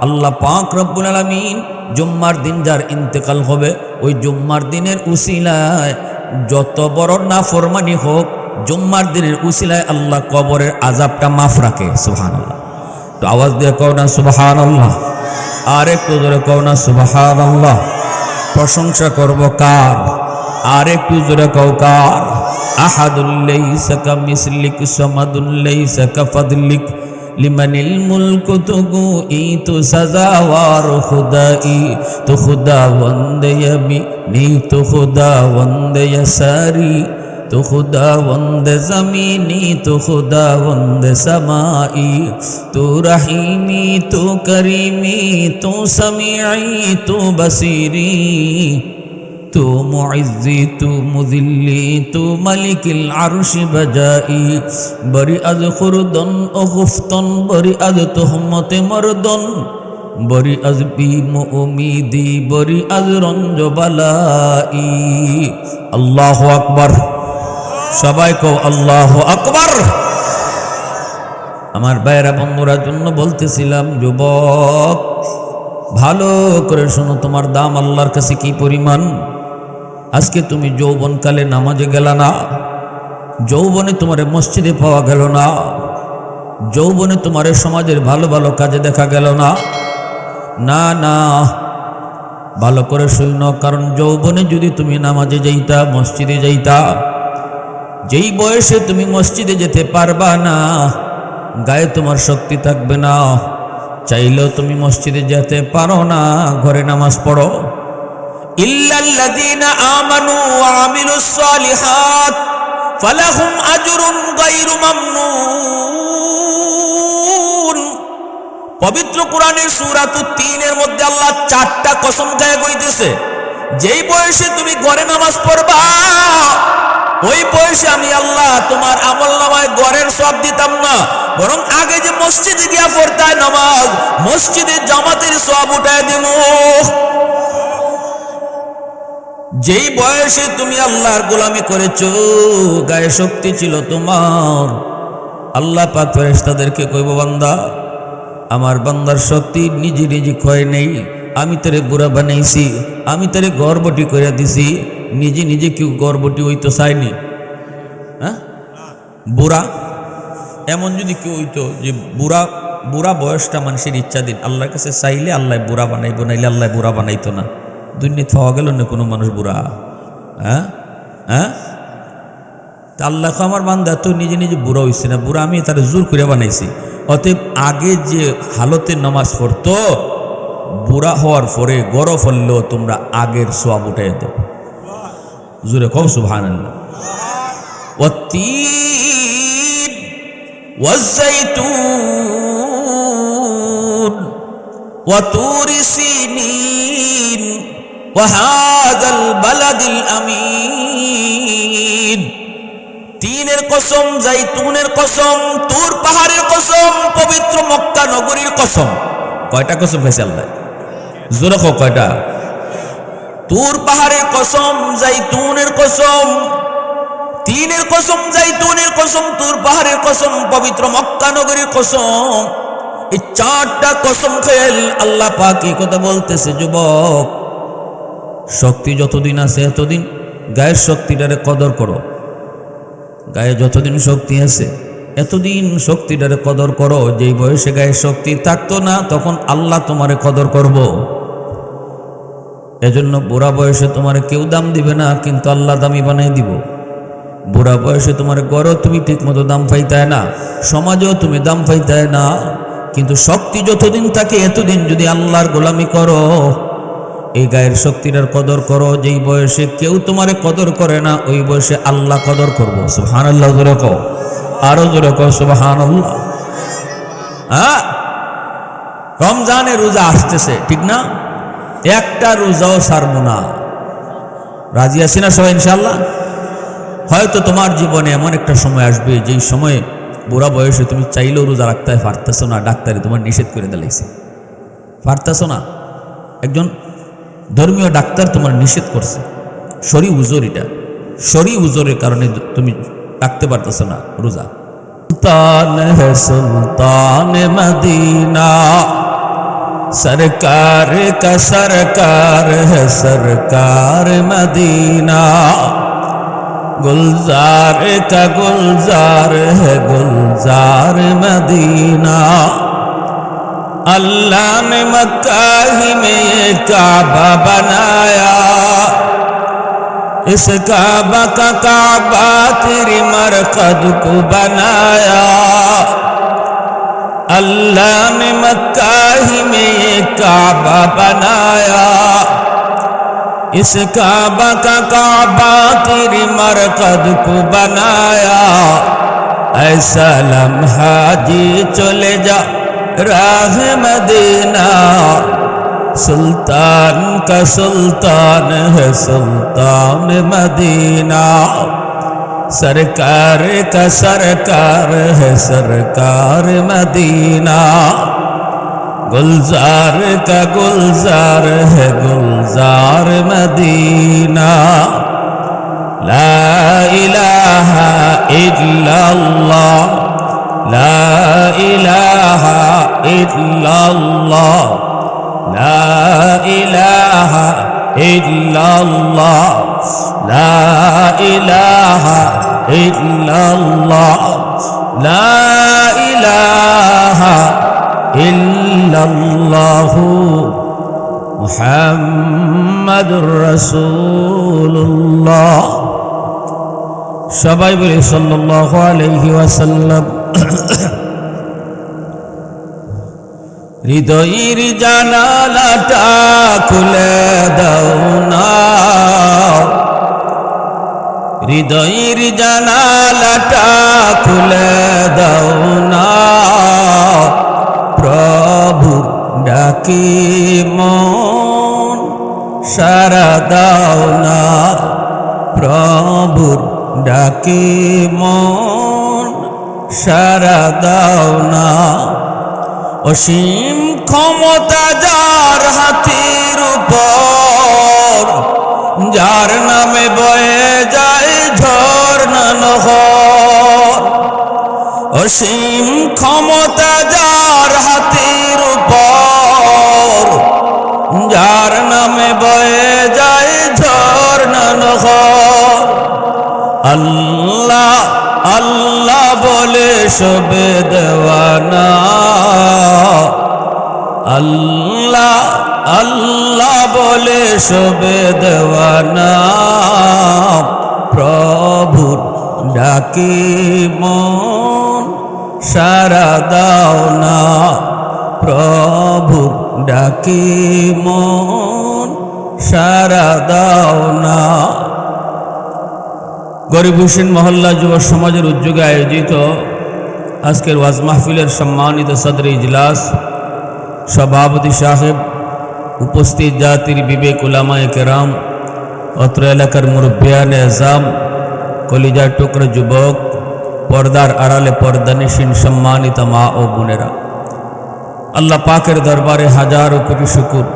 আল্লাহ পাক রব্বুল আলামিন জুম্মার দিন যার ইন্তেকাল হবে ওই জুম্মার দিনের উসিলায় যত বড় নাফরমানি হোক জুম্মার দিনের উসিলায় আল্লাহ কবরের আযাবটা মাফ রাখে। সুবহানাল্লাহ। তো আওয়াজ দিয়ে কও না সুবহানাল্লাহ, আর একটু জোরে কও না সুবহানাল্লাহ। প্রশংসা করব কার? আর একটু জোরে কও কার? আহাদুল লাইসা কামিসলিক সামাদুল লাইসা কাফাদলিক লিমানিল মুলকু তুগু ই তো সাজাওয়ার খুদাই তো খুদা বন্দে আমি নি তো খুদা বন্দে সারি তো খুদা বন্দে জমিনি তো খুদা বন্দে সমাই তো রহিমি তো করিমি তো সমিঈ তো বসিরি তো মুইজ্জি তো মুযিল্লি তো মালিকিল আরশি বজাই বরি আজ খুরদন ও গুফতন বরি আজ তুহমতে মরদন বরি আজ বিম উমিদি বরি আজ রঞ্জ বালাই। আল্লাহু আকবার। সবাই কও আল্লাহু আকবার। আমার ভাইয়েরা বন্ধুরা জন্য বলতেছিলাম, যুবক ভালো করে শোনো, তোমার দাম আল্লাহর কাছে কি পরিমাণ। আজকে তুমি যৌবনকালে নামাজে গেলা না, যৌবনে তোমারে মসজিদে পাওয়া গেল না, যৌবনে তোমারে সমাজের ভালো ভালো কাজে দেখা গেল না। না না, ভালো করে শুনো, কারণ যৌবনে যদি তুমি নামাজে যাইতা, মসজিদে যাইতা, যেই বয়সে তুমি মসজিদে যেতে পারবা না, গায়ে তোমার শক্তি থাকবে না, চাইলেও তুমি মসজিদে যেতে পারো না, ঘরে নামাজ পড়ো। ইল্লাল্লাযীনা আমানু ওয়া আমিলুস সালিহাত ফালাহুম আজরুন গায়রু মামনুন। পবিত্র কোরআনের সূরা ৩ এর মধ্যে আল্লাহ ৪টা কসম খায় কইতেছে, যেই বয়সে তুমি ঘরে নামাজ পড়বা ওই বয়সে আমি আল্লাহ তোমার আমলনামায় ঘরের সওয়াব দিতাম না, বরং আগে যে মসজিদে গিয়া পড়তায় নামাজ, মসজিদে জামাতের সওয়াব উঠায় দিব। যেই বয়সে তুমি আল্লাহর গোলামি করেছো, গায়ে শক্তি ছিল তোমার, আল্লাহ পাক ফেরেশতাদেরকে কইব, বান্দা আমার বান্দার শক্তি নিজে নিজে ক্ষয় নেই, আমি তোরে বুড়া বানাইছি, আমি তোরে গর্বটি করে দিছি। নিজে নিজে কেউ গর্বটি হইতো চায়নি? হ্যাঁ, বুড়া এমন যদি কেউ হইতো যে বুড়া বুড়া বয়সটা মানুষের ইচ্ছাধীন, আল্লাহর কাছে চাইলে আল্লাহ বুড়া বানাইবো, নাইলে আল্লাহ বুড়া বানাইতো না। দুনিয়াতে পাওয়া গেল না কোনো মানুষ বুড়া। হ্যাঁ হ্যাঁ, তা আল্লাহ আমার বান্দা তো নিজে নিজে বুড়া হইছে না, বুড়া আমি তার জোর করে বানাইছি। অতএব আগে যে হালতে নামাজ পড়তো, বুড়া হওয়ার পরে গরব হলেও তোমরা আগের সওয়াব উঠাই দাও। জোরে কও সুবহানাল্লাহ। ওয়াত্তিন ওয়াজ্জাইতুন ওয়া তুরি সিনিন ওয়া হাযাল বালাদিল আমিন। তিনের কসম, জাইতুনের কসম, তুর পাহাড়ের কসম, পবিত্র মক্কা নগরীর কসম। কয়টা কসম খাইছে আল্লাহ? জোরে কও কয়টা? তুর পাহাড়ের কসম, জাইতুনের কসম, তিনের কসম, জাইতুনের কসম, তুর পাহাড়ের কসম, পবিত্র মক্কা নগরীর কসম। এই 4টা কসম খেল আল্লাহ পাক এই কথা বলতেছে, যুবক শক্তি যতদিন আছে এতদিন গায়ের শক্তিটারে কদর করো। গায়ে যতদিন শক্তি আছে এতদিন শক্তিটারে কদর করো। যেই বয়সে গায়ে শক্তি থাকতো না তখন আল্লাহ তোমারে কদর করব। এজন্য বুড়া বয়সে তোমার কেউ দাম দিবে না, কিন্তু আল্লাহ দামি বানাই দিব। বুড়া বয়সে তোমার গড়ও তুমি ঠিক মতো দাম পাইতায় না, সমাজেও তুমি দাম পাইতায় না, কিন্তু শক্তি যতদিন থাকে এতদিন যদি আল্লাহর গোলামি করো, এই গায়ের শক্তিটার কদর করো। যেই বয়সে কেউ তোমারে কদর করে না ওই বয়সে আল্লাহ কদর করবো। সুবহানাল্লাহ জোরে কও, আরো জোরে কও সুবহানাল্লাহ। হ্যাঁ, রমজানের রোজা আসতেছে, ঠিক না? একটা রোজাও ছাড়বো না। রাজি আছি না সবাই ইনশাআল্লাহ? হয়তো তোমার জীবনে এমন একটা সময় আসবে যেই সময়ে বুড়া বয়সে তুমি চাইলেও রোজা রাখতে পারতেছো না, ডাক্তারে তোমার নিষেধ করে দিলাইছে, পারতেছো না। একজন ধর্মীয় ডাক্তার তোমার নিষেধ করছে, শরী উজর, এটা শরী উজরের কারণে তুমি রাখতে পারতেছো না রোজা। সুলতান মদিনা सरकार का सरकार है सरकार मदीना, गुलजार का गुलजार है गुलजार मदीना। अल्लाह ने मक्का ही में ये काबा बनाया, इस काबा का काबा तेरी मरकद को बनाया। अल्लाह ने मक्का ही में ये काबा बनाया, इस काबा का काबा तेरी मरकद को बनाया। ऐसा लम्हा जी चले जा राह मदीना, सुल्तान का सुल्तान है सुल्तान मदीना। सरकार का सरकार है सरकार मदीना, गुलजार का गुलजार है गुलजार मदीना। ला इलाहा इल्लल्लाह, ला इलाहा इल्लल्लाह, ला इलाहा इल्लल्लाह, ला इलाहा इल्लल्लाह, ला इलाहा इल्लल्लाह मुहम्मदुर রাসূলুল্লাহ। সবাই বলি সাল্লাল্লাহু আলাইহি ওয়াসাল্লাম। হৃদয়ের জানালাটা খুলে দাও না, হৃদয়ের জানালাটা খুলে দাও না, প্রভু ডাকি মন সারা দাও না, প্রভুর ডাকি মন সারা দাও না। অসীম ক্ষমতা যার হাতের উপর, যার নামে বয়ে যায় ঝর্ণা নহর। অসীম ক্ষমতা যার হাতের উপর, যার নামে বয়ে যায় ঝর্ণা নহর। আল্লাহ আল্লাহ বলে সবে দেওয়ানা, আল্লাহ আল্লাহ বলে সবে দেওয়ানা। প্রভুর ডাকি মন সারা দাও না, প্রভুর ডাকি মন সারা দাও না। গরিব হোসেন মহল্লা যুব সমাজের উদ্যোগে আয়োজিত আজকের ওয়াজ মাহফিলের সম্মানিত সদর ইজলাস, সভাপতি সাহেব, উপস্থিত জাতির বিবেক উলামায়ে কেরাম, অত্র এলাকার মুরব্বিয়ানে আযাম, কলিজার টুকরো যুবক, পর্দার আড়ালে পর্দানিশীন সম্মানিত মা ও বোনেরা, আল্লাহ পাকের দরবারে হাজারো কোটি শুকর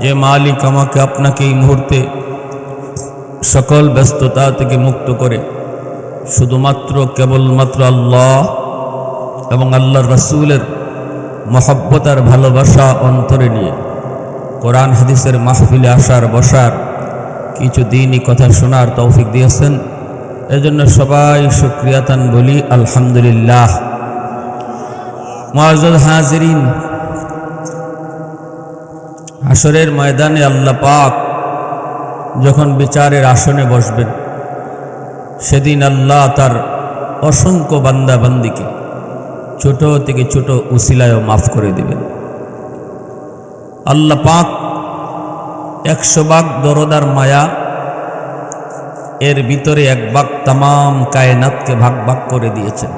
যে মালিক আমাকে আপনাকে এই মুহূর্তে সকল ব্যস্ততা থেকে মুক্ত করে শুধুমাত্র কেবলমাত্র আল্লাহ এবং আল্লাহর রাসূলের মহব্বত আর ভালোবাসা অন্তরে নিয়ে কোরআন হাদিসের মাহফিলে আসার বসার কিছু দিনই কথা শোনার তৌফিক দিয়েছেন। এজন্য সবাই শুকরিয়াতান বলি আলহামদুলিল্লাহ। মুআজ্জাজ হাজিরিন, হাশরের ময়দানে আল্লাহ পাক যখন বিচারের আসনে বসবেন, সেদিন আল্লাহ তার অসংখ্য বান্দা বান্দিকে ছোট থেকে ছোট উসিলায়ও মাফ করে দিবেন। আল্লাহ পাক 100 ভাগ দরদার মায়া, এর ভিতরে 1 ভাগ তামাম কায়নাতকে ভাগ ভাগ করে দিয়েছেন।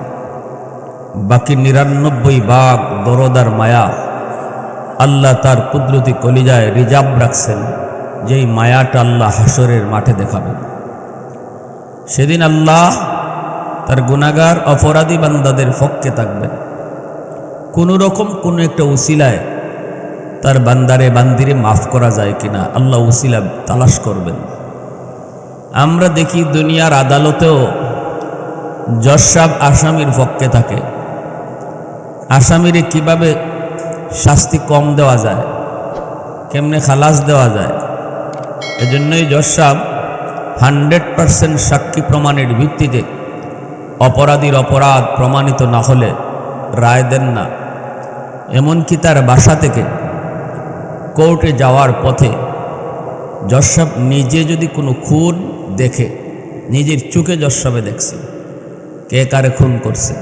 বাকি 99 ভাগ দরদার মায়া আল্লাহ তার কুদরতি কলিজায় রিজার্ভ রাখছেন, যেই মায়াটা আল্লাহ হাসরের মাঠে দেখাবেন। সেদিন আল্লাহ তার গুনাহগার অপরাধী বান্দাদের পক্ষে থাকবেন। কোনো রকম কোনো একটা উসিলায় তার বান্দারে বান্দিরে মাফ করা যায় কিনা আল্লাহ উসিলা তালাশ করবেন। আমরা দেখি দুনিয়ার আদালতেও জজ সাহেব আসামির পক্ষে থাকে, আসামিরে কিভাবে শাস্তি কম দেওয়া যায়, কেমনে খালাস দেওয়া যায়। এজন্যই জজ সাহেব 100% সাক্ষী প্রমাণের ভিত্তিতে অপরাধীর অপরাধ প্রমাণিত না হলে রায় দেন না। এমনকি তার বাসা থেকে কোর্টে যাওয়ার পথে জজ সাহেব নিজে যদি কোনো খুন দেখে, নিজের চোখে জজ সাহেবে দেখছে কে কারে খুন করছে,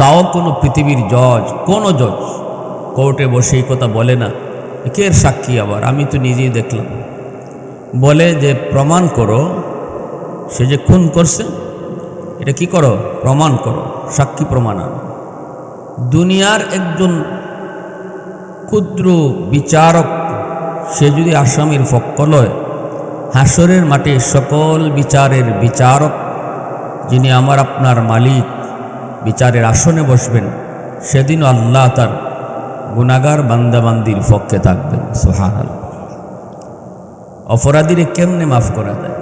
তাও কোনো পৃথিবীর জজ, কোনো জজ কোর্টে বসে এই কথা বলে না, কের সাক্ষী আবার, আমি তো নিজেই দেখলাম। বলে যে প্রমাণ করো সে যে খুন করছে, এটা কি করো, প্রমাণ করো, সাক্ষী প্রমাণ আনো। দুনিয়ার একজন ক্ষুদ্র বিচারক সে যদি আসামির পক্ষ লয়, হাসরের মাঠে সকল বিচারের বিচারক যিনি আমার আপনার মালিক বিচারের আসনে বসবেন, সেদিনও আল্লাহ তার গুনাহগার বান্দাবান্দির পক্ষে থাকবেন। সুবহানাল্লাহ। অপরাধীরে কেমনে মাফ করা যায়?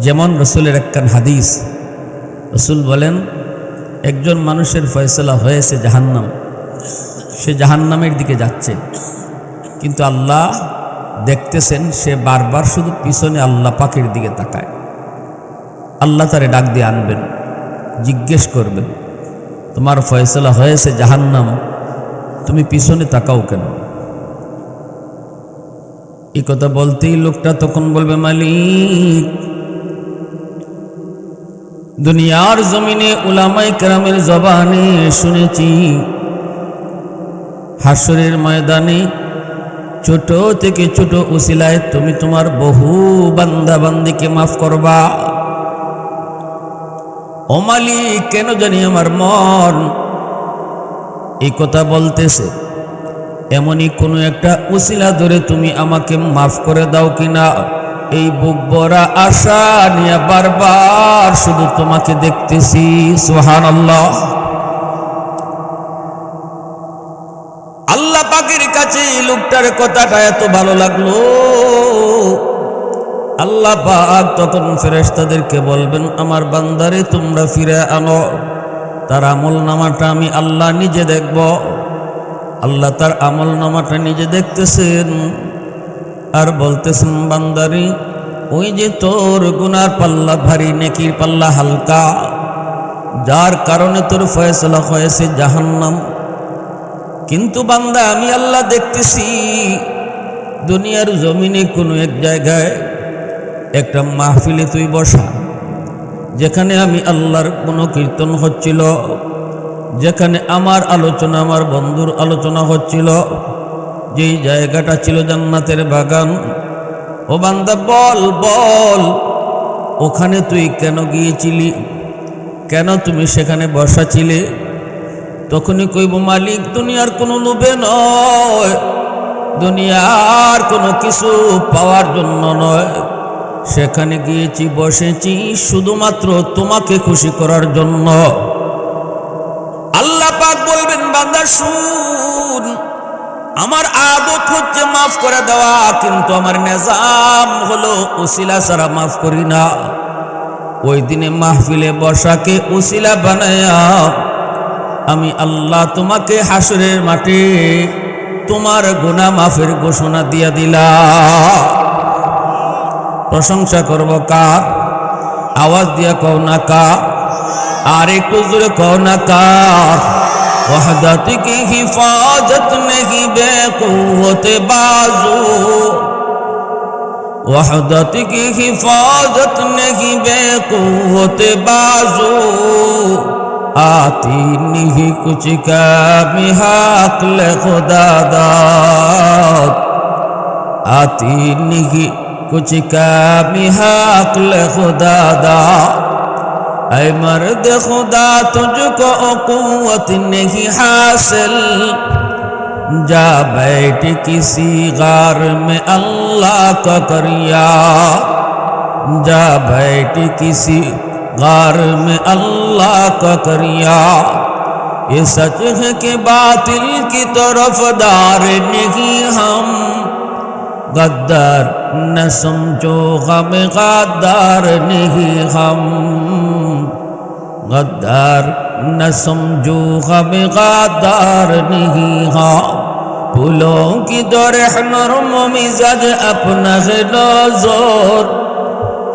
যেমন রসুলের একখান হাদিস, রসুল বলেন একজন মানুষের ফয়সালা হয়েছে জাহান্নাম, সে জাহান্নামের দিকে যাচ্ছে, কিন্তু আল্লাহ দেখতেছেন সে বারবার শুধু পিছনে আল্লাহ পাকের দিকে তাকায়। আল্লাহ তারে ডাক দিয়ে আনবেন, জিজ্ঞেস করবেন তোমার ফয়সালা হয়েছে জাহান্নাম, তুমি পিছনে তাকাও কেন? এই কথা বলতেই লোকটা তখন বলবে, মালিক, দুনিয়ার জমিনে উলামায়ে কেরামের জবানে শুনেছি হাসরের ময়দানে ছোট থেকে ছোট উসিলায় তুমি তোমার বহু বান্দা বান্দিকে মাফ করবা। ও মালিক, কেন জানি আমার মন এই কথা বলতেছে, এমনই কোনো একটা উসিলা ধরে তুমি আমাকে মাফ করে দাও কিনা। এই বুক ভরা আশা নিয়ে বারবার শুধু তোমাকে দেখতেছি। সুবহানাল্লাহ। আল্লাহ পাকের কাছে লোকটার কথাটা এত ভালো লাগলো, আল্লাহ পাক তখন ফেরেশতাদেরকে বলবেন, আমার বান্দারে তোমরা ফিরে আনো, তার আমল নামাটা আমি আল্লাহ নিজে দেখব। আল্লাহ তার আমল নামাটা নিজে দেখতেছেন আর বলতেছেন, বান্দারি, ওই যে তোর গুনার পাল্লা ভারী, নেকির পাল্লা হালকা, যার কারণে তোর ফয়সালা হয়েছে জাহান্নাম, কিন্তু বান্দা আমি আল্লাহ দেখতেছি দুনিয়ার জমিনে কোনো এক জায়গায় একটা মাহফিলে তুই বসা, যেখানে আমি আল্লাহর কোনো কীর্তন হচ্ছিল, যেখানে আমার আলোচনা, আমার বন্ধুর আলোচনা হচ্ছিল, যেই জায়গাটা ছিল জান্নাতের বাগান। ও বান্দা বল বল, ওখানে তুই কেন গিয়েছিলি, কেন তুমি সেখানে বসা ছিলে? তখনই কইব, মালিক, দুনিয়ার কোনো লোভে নয়, দুনিয়ার কোনো কিছু পাওয়ার জন্য নয়, সেখানে গিয়েছি, বসেছি শুধুমাত্র তোমাকে খুশি করার জন্য। আল্লাহ পাক বলবেন, বান্দা শুন, আমার আদত হচ্ছে মাফ করে দেওয়া, কিন্তু আমার নিজাম হলো উসিলা ছাড়া মাফ করি না। ওই দিনে মাহফিলে বসাকে উসিলা বানায়া আমি আল্লাহ তোমাকে হাসরের মাঠে তোমার গুনাহ মাফের ঘোষণা দিয়া দিলাম। প্রশংসা করব কার? আওয়াজ দিয়া কও না কার? আর একটু জোরে কও না কার? वहदत की हिफाजत नहीं बेक़ुव्वत बाजू, वहदत की हिफाजत नहीं बेक़ुव्वत बाजू, आती नहीं कुछ कमी हक़ खुदा दाद, आती नहीं कुछ कमी हक़ खुदा दाद। ऐ मर्द खुदा तुझको क़ुव्वत नहीं हासिल, जा बैठ किसी गार में अल्लाह का करिया, जा बैठ किसी गार में अल्लाह का करिया। ये सच है कि बातिल की तरफदार नहीं हम, गद्दार न समझो गम गद्दार नहीं हम, गद्दार न समझो गमगादार नहीं हाँ फूलों की दौरे नरम मिजाज अपना है नौजोर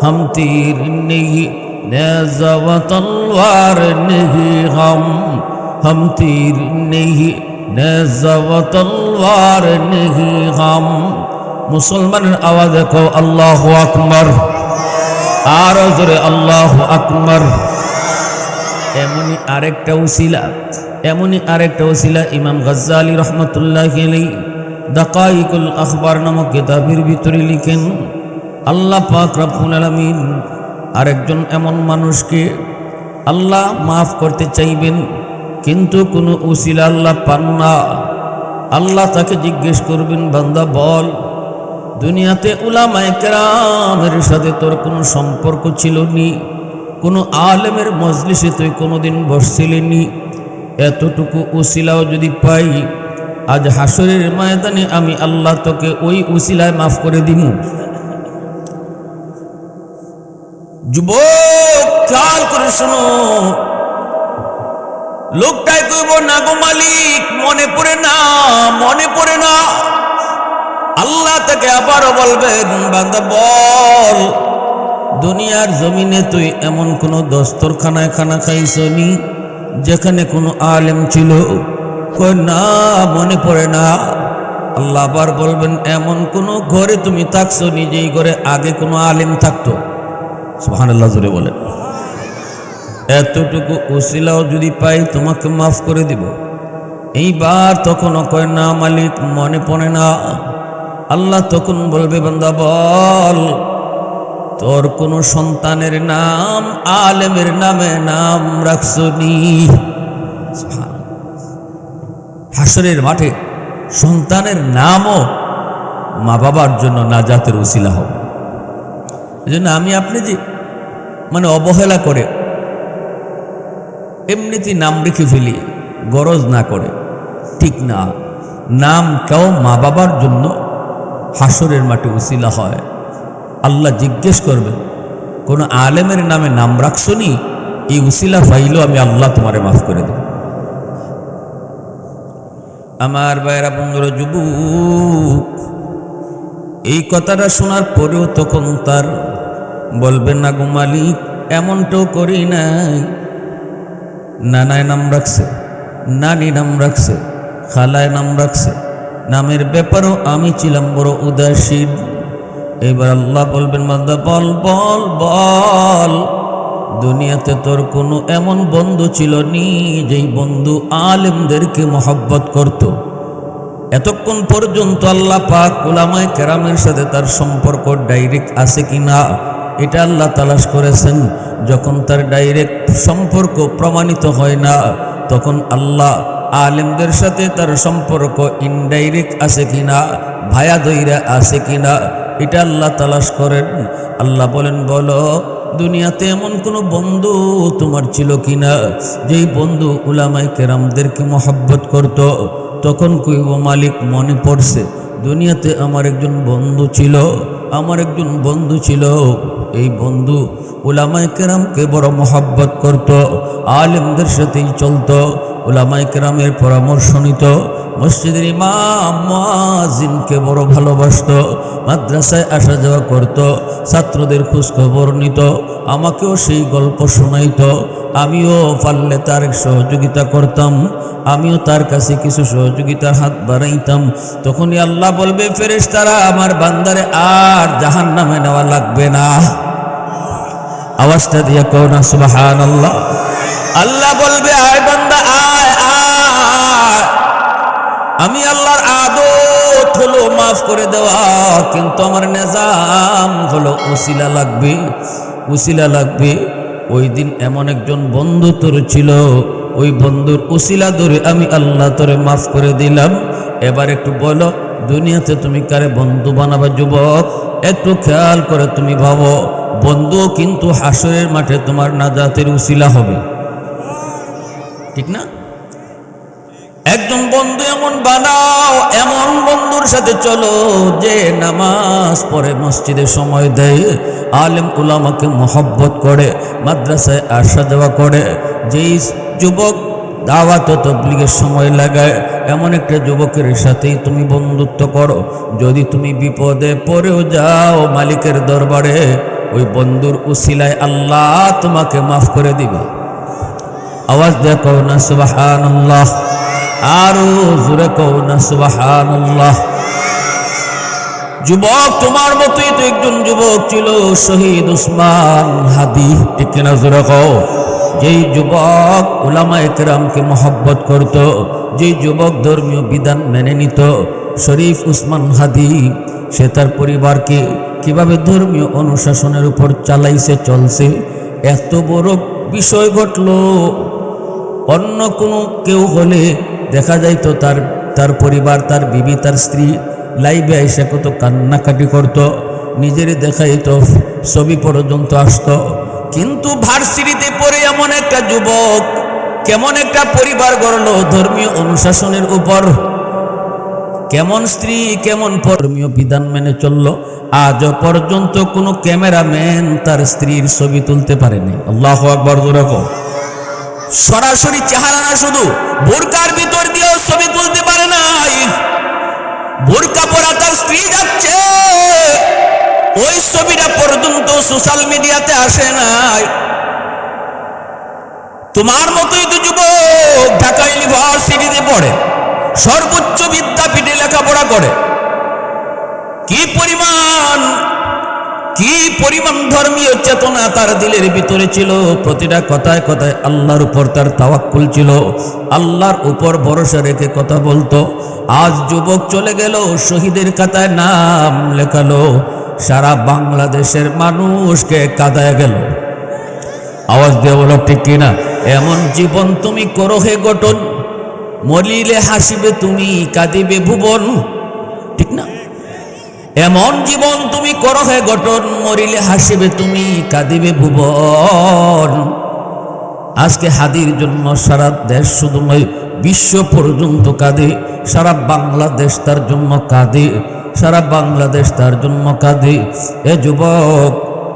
हम तीर नहीं नेज़ा व तलवार नहीं हम तीर नहीं नेज़ा व तलवार नहीं हम मुसलमाনের आवाज देखो अल्लाहु আকবার আর জোরে আল্লাহু আকবার এমনই আরেকটা উসিলা ইমাম গজ্জালি রহমতুল্লাহি আলাইহি দাকাইকুল আখবার নামক কিতাবের ভিতরে লিখেন আল্লাহ পাক রব্বুল আলামিন আরেকজন এমন মানুষকে আল্লাহ মাফ করতে চাইবেন কিন্তু কোনো উসিলা আল্লাহ পান না আল্লাহ তাকে জিজ্ঞেস করবেন বান্দা বল দুনিয়াতে উলামায়ে কেরামের সাথে তোর কোনো সম্পর্ক ছিল নি কোনো আলেমের মজলিসে তুই কোনোদিন বসছিলি নি এতটুকু উসিলাও যদি পাই আজ হাসরের ময়দানে আমি আল্লাহ তোকে ওই উসিলায় মাফ করে দিমু যুবক খেয়াল করে শোনো লোকটাই কইব না গো মালিক মনে পড়ে না আল্লাহ তাকে আবারও বলবেন বান্দা বল দুনিয়ার জমিনে তুই এমন কোনো দস্তরখানায় খানা খাইছনি যেখানে কোনো আলেম ছিল কই না মনে পড়ে না আল্লাহ আবার বলবেন এমন কোনো ঘরে তুমি থাকছনি যেই ঘরে আগে কোনো আলেম থাকতো সুবহানাল্লাহ জোরে বলেন এতটুকু উসিলাও যদি পাই তোমাকে মাফ করে দিব এইবার তখনও কয় না মালিক মনে পড়ে না আল্লাহ তখন বলবে বান্দা বল তোর কোনো সন্তানের নাম আলেমের নামে নাম রাখছনি হাসরের মাঠে সন্তানের নামও মা বাবার জন্য নাজাতের উসিলা হবে এজন্য আমি আপনি যে মানে অবহেলা করে এমনিতেই নাম রেখে ফেলি গরজ না করে ঠিক না নাম কেউ মা বাবার জন্য হাসরের মাঠে উসিলা হয় আল্লাহ জিজ্ঞেস করবেন কোন আলেমের নামে নাম রাখছনি এই উসিলা পাইলেও আমি আল্লাহ তোমারে মাফ করে দেব আমার ভাইরা বন্ধুরা যুবক এই কথাটা শোনার পরেও তখন তার বলবেন না গো মালিক এমনটাও করি নাই নানায় নাম রাখছে নানি নাম রাখছে খালায় নাম রাখছে নামের ব্যাপারও আমি ছিলাম বড় উদাসীন এবার আল্লাহ বলবেন বান্দা বল বল বল দুনিয়াতে তোর কোনো এমন বন্ধু ছিল নি যেই বন্ধু আলেমদেরকে মহব্বত করত এতক্ষণ পর্যন্ত আল্লাহ পাক উলামায়ে কেরামের সাথে তার সম্পর্ক ডাইরেক্ট আছে কিনা এটা আল্লাহ তালাশ করেছেন যখন তার ডাইরেক্ট সম্পর্ক প্রমাণিত হয় না তখন আল্লাহ আলেমদের সাথে তার সম্পর্ক ইনডাইরেক্ট আছে কিনা ভায়া দইরা আছে কিনা এটা আল্লাহ তালাশ করেন আল্লাহ বলেন বলো দুনিয়াতে এমন কোনো বন্ধু তোমার ছিল কিনা যেই বন্ধু উলামায়ে কেরামদেরকে মহব্বত করত তখন কইব মালিক মনে পড়ছে দুনিয়াতে আমার একজন বন্ধু ছিল এই বন্ধু উলামায়ে কেরামকে বড় মহব্বত করত আলেমদের সাথেই চলতো উলামায়ে কেরামের পরামর্শ নিত মসজিদের ইমাম মুয়াজ্জিনকে বড় ভালোবাসত মাদ্রাসায় আসা যাওয়া করত ছাত্রদের খোঁজ খবর নিত আমাকেও সেই গল্প শোনাইত আমিও পারলে তার সহযোগিতা করতাম আমিও তার কাছে কিছু সহযোগিতার হাত বাড়াইতাম তখনই আল্লাহ বলবে ফেরেশতারা আমার বান্দারে আর জাহান্নামে নেওয়া লাগবে না আওয়াজটা দিয়ে কও না সুবহানাল্লাহ আল্লাহ বলবে আয় বান্দা আয় আয় আমি আল্লাহর আদত হলো মাফ করে দেওয়া কিন্তু আমার নিজাম হলো উসিলা লাগবে ওই দিন এমন একজন বন্ধু তোর ছিল ওই বন্ধুর উসিলা ধরে আমি আল্লাহ তোরে মাফ করে দিলাম এবার একটু বলো দুনিয়াতে তুমি কারে বন্ধু বানাবা যুবক একটু খেয়াল করে তুমি ভাবো বন্ধু কিন্তু হাসরের মাঠে তোমার নাজাতের উসিলা হবে ঠিক না একজন বন্ধু এমন বানাও এমন বন্ধুর সাথে চলো, যে নামাজ পড়ে মসজিদে সময় দেয়, আলেম উলামাকে মহব্বত করে, মাদ্রাসায় আসা যাওয়া করে, যেই যুবক দাওয়াত ও তাবলীগের সময় লাগায়, এমন একটা যুবকের সাথেই তুমি বন্ধুত্ব করো। যদি তুমি বিপদে পড়েও যাও মালিকের দরবারে, ওই বন্ধুর উসিলায় আল্লাহ তোমাকে মাফ করে দিবে। আওয়াজ দিয়ে কও না সুবহানাল্লাহ, আরো জোরে কও না সুবহানাল্লাহ। যুবক, তোমার মতোই তো একজন যুবক ছিল শহীদ উসমান হাদি, ঠিক কিনা জোরে কও। যেই যুবক উলামায়ে কেরামকে মহব্বত করত, যেই যুবক ধর্মীয় বিধান মেনে নিত, শরীফ উসমান হাদি, সে তার পরিবারকে কিভাবে ধর্মীয় অনুশাসনের উপর চালাইছে, চলছে। এত বড় বিষয় ঘটল, অন্য কোনো কেউ হলে দেখা যাইতো তার পরিবার, তার বিবি, তার স্ত্রী লাইভে এসে কত কান্নাকাটি করত, নিজের দেখাইতো, ছবি পর্যন্ত আসতো। কিন্তু ভার্সিটিতে পড়ে এমন একটা যুবক কেমন একটা পরিবার গড়ল ধর্মীয় অনুশাসনের উপর, কেমন স্ত্রী, কেমন ধর্মীয় বিধান মেনে চলল। আজও পর্যন্ত কোনো ক্যামেরাম্যান তার স্ত্রীর ছবি তুলতে পারেনি। আল্লাহু আকবার জোরে কও। সরাসরি চেহারা না, শুধু বোরকার ভিতর দিয়েও ছবি তুলতে পারে নাই। বোরকা পরা তার স্ত্রী যাচ্ছে, ওই ছবিটা পর্যন্ত সোশ্যাল মিডিয়াতে আসে নাই। তোমার মতোই তো যুবক ঢাকা ইউনিভার্সিটিতে পড়ে, সর্বোচ্চ বিদ্যাপীঠে লেখাপড়া করে। কি পরিমাণ ধর্মীয় চেতনা তার দিলের ভিতরে ছিল। প্রতিটা কথায় কথায় আল্লাহর উপর তার তাওয়াক্কুল ছিল, আল্লাহর উপর ভরসা রেখে কথা বলতো। আজ যুবক চলে গেল, শহীদের খাতায় নাম লেখালো, সারা বাংলাদেশের মানুষকে কাঁদায় গেল। আওয়াজ দিয়ে বলো ঠিক কিনা। এমন জীবন তুমি করো হে গঠন, মরিলে হাসিবে তুমি, কাঁদিবে ভুবন, ঠিক না? এমন জীবন তুমি করো হে গঠন, মরিলে হাসিবে তুমি, কাঁদিবে ভুবন। আজকে হাদির জন্য সারা দেশ শুধু নয়, বিশ্ব পর্যন্ত কাঁদে। সারা বাংলাদেশ তার জন্য কাঁদে, সারা বাংলাদেশ তার জন্য কাঁদে। এ যুবক,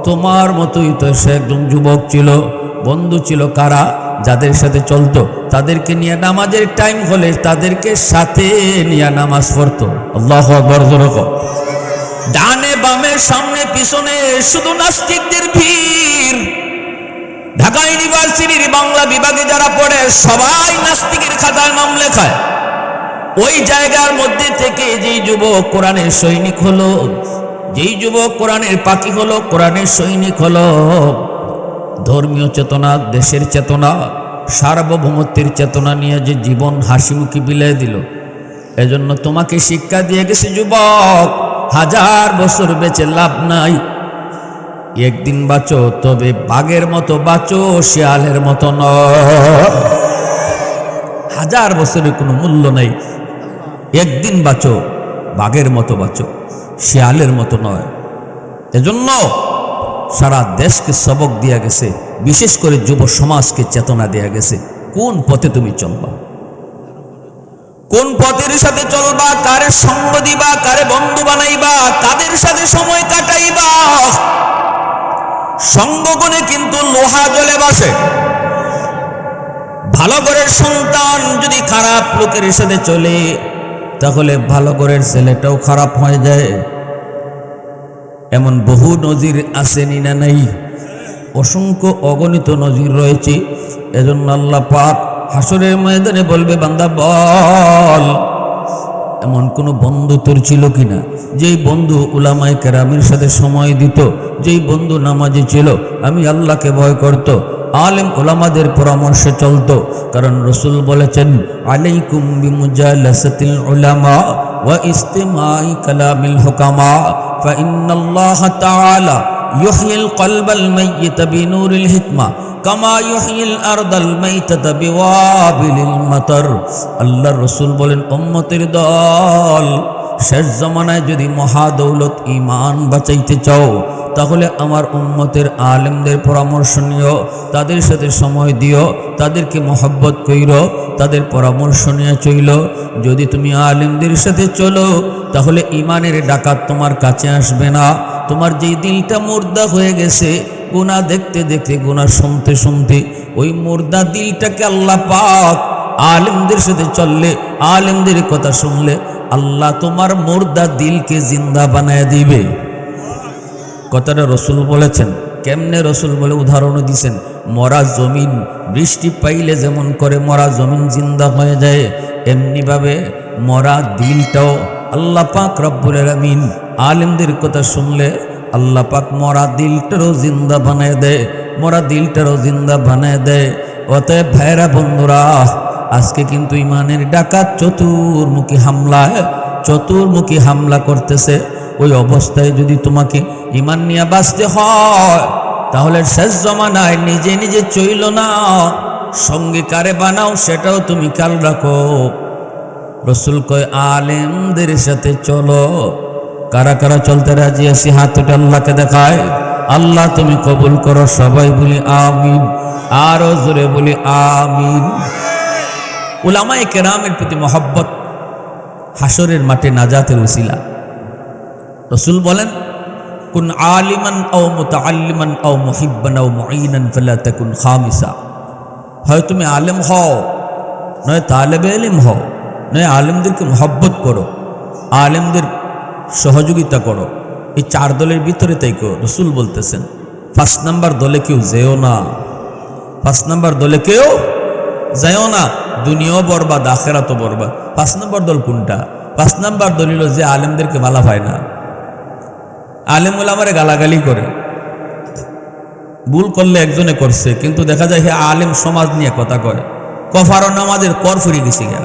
তোমার মতোই তো সে একজন যুবক ছিল। বন্ধু ছিল কারা? যাদের সাথে চলতো, তাদেরকে নিয়ে নামাজের টাইম হলে তাদেরকে সাথে নিয়ে নামাজ পড়তো। আল্লাহু আকবার জোরে কও। ডানে বামে সামনে পিছনে শুধু নাস্তিকদের ভিড়। ঢাকা ইউনিভার্সিটির বাংলা বিভাগে যারা পড়ে সবাই নাস্তিকের খাতায় নাম লেখায়। ওই জায়গার মধ্যে থেকে যেই যুবক কোরআনের সৈনিক হলো, যেই যুবক কোরআনের পাখি হলো, কোরআনের সৈনিক হলো, ধর্মীয় চেতনা, দেশের চেতনা, সার্বভৌমত্বের চেতনা নিয়ে যে জীবন হাসিমুখী বিলাই দিল। এজন্য তোমাকে শিক্ষা দিয়ে গেছে যুবক, 1000 বছর বেঁচে লাভ নাই। একদিন বাঁচো, তবে বাঘের মতো বাঁচো, শিয়ালের মতো নয়। 1000 বছরের কোনো মূল্য নাই। একদিন বাঁচো, বাঘের মতো বাঁচো, শিয়ালের মতো নয়। এজন্য সারা দেশকে সবক দেয়া গেছে, বিশেষ করে যুব সমাজকে চেতনা দেয়া গেছে। কোন পথে তুমি চলবা, কোন পথের সাথে চলবা, কারে সঙ্গ দিবা, কারে বন্ধু বানাইবা, কাদের সাথে সময় কাটাইবা। সঙ্গগুণে কিন্তু লোহা জ্বলে বসে। ভালো ঘরের সন্তান যদি খারাপ লোকের সাথে চলে, তাহলে ভালো ঘরের ছেলেটাও খারাপ হয়ে যায়। এমন বহু নজির আসেনি না নাই? অসংখ্য অগণিত নজির রয়েছে। এজন্য আল্লাহ পাক হাসরের ময়দানে বলবে, বান্দা বল, এমন কোন বন্ধু তোর ছিল কিনা, যেই বন্ধু উলামায়ে কেরামের সাথে সময় দিত, যেই বন্ধু নামাজি ছিল, আমি আল্লাহকে ভয় করত, আলেম উলামাদের পরামর্শে চলতো। কারণ রাসূল বলেছেন, আলাইকুম বিমুজালাসাতিল উলামা ওয়া ইস্তিমাই কালামিল হুকামা ফা ইন্নাল্লাহ তাআলা ইউহয়িল কলবাল মাইয়িতা বিনূরিল হিকমা কামা ইউহয়িল আরদাল মাইতাতা বিওয়াবিলিল মাতার। আল্লাহর রাসূল বলেন, উম্মতের দল, শেষ জামানায় যদি মহাদৌলত ঈমান বাঁচাইতে চাও, তাহলে আমার উম্মতের আলেমদের পরামর্শ নিও, তাদের সাথে সময় দিও, তাদেরকে মহব্বত কইরো, তাদের পরামর্শ নিয়ে চইল। যদি তুমি আলেমদের সাথে চলো তাহলে ইমানের ডাকাত তোমার কাছে আসবে না। তোমার যেই দিলটা মুর্দা হয়ে গেছে, গুনাহ দেখতে দেখতে, গুনাহ শুনতে শুনতে, ওই মুর্দা দিলটাকে আল্লাহ পাক আলেমদের সাথে চললে, আলেমদের কথা শুনলে আল্লাহ তোমার মুর্দা দিলকে জিন্দা বানায় দিবে। কথাটা রসুল বলেছেন। কেমনে রসুল বলে উদাহরণও দিছেন, মরা জমিন বৃষ্টি পাইলে যেমন করে মরা জমিন জিন্দা হয়ে যায়, এমনিভাবে মরা দিলটাও আল্লাহ পাক রব্বুল আলামিন আলেমদের কথা শুনলে আল্লাহ পাক মরা দিলটারও জিন্দা বানায় দেয়, মরা দিলটারও জিন্দা বানায় দেয়। অতএব ভাইরা বন্ধুরা, আজকে কিন্তু ইমানের ডাকাত চতুর্মুখী হামলা করতেছে। ওই অবস্থায় যদি তোমাকে ইমান নিয়ে বাঁচতে হয় তাহলে শেষ জমানায় নিজে নিজে চইল না, সঙ্গে কারে বানাও সেটাও তুমি খেয়াল রাখো। রসুল কয় আলেমদের সাথে চলো। কারা কারা চলতে রাজি আছি? হাত উঠে আল্লাহকে দেখায়। আল্লাহ তুমি কবুল করো। সবাই বলি আমিন, আরো জোরে বলি আমিন। উলামায়ে কেরামের প্রতি মহব্বত হাসরের মাঠে নাজাতের উসিলা। রসুল বলেন, কুন আলিমান আও মুতাআল্লিমান আও মুহিব্বান আও মুঈনান ফালা তাকুন খামিসা। হয় তুমি আলেম হও, নয় তালেবে ইলম হও, নয় আলেমদেরকে মহব্বত করো, আলেমদের সহযোগিতা করো। এই চার দলের ভিতরে তাই করো। রসুল বলতেছেন 5 নাম্বার দলে কেউ যেও না, 5 নাম্বার দলে কেউ যেও না। দুনিয়াও বরবাদ, আখেরাতও বরবাদ। 5 নাম্বার দল কোনটা? 5 নাম্বার দল হলো যে আলেমদেরকে ভালা পায় না, আলেম ওলামারে গালাগালি করে। ভুল করলে একজনে করছে, কিন্তু দেখা যায় হে আলেম সমাজ নিয়ে কথা কয়। কফার নামাজের কর ফুরিয়ে গেছি গা,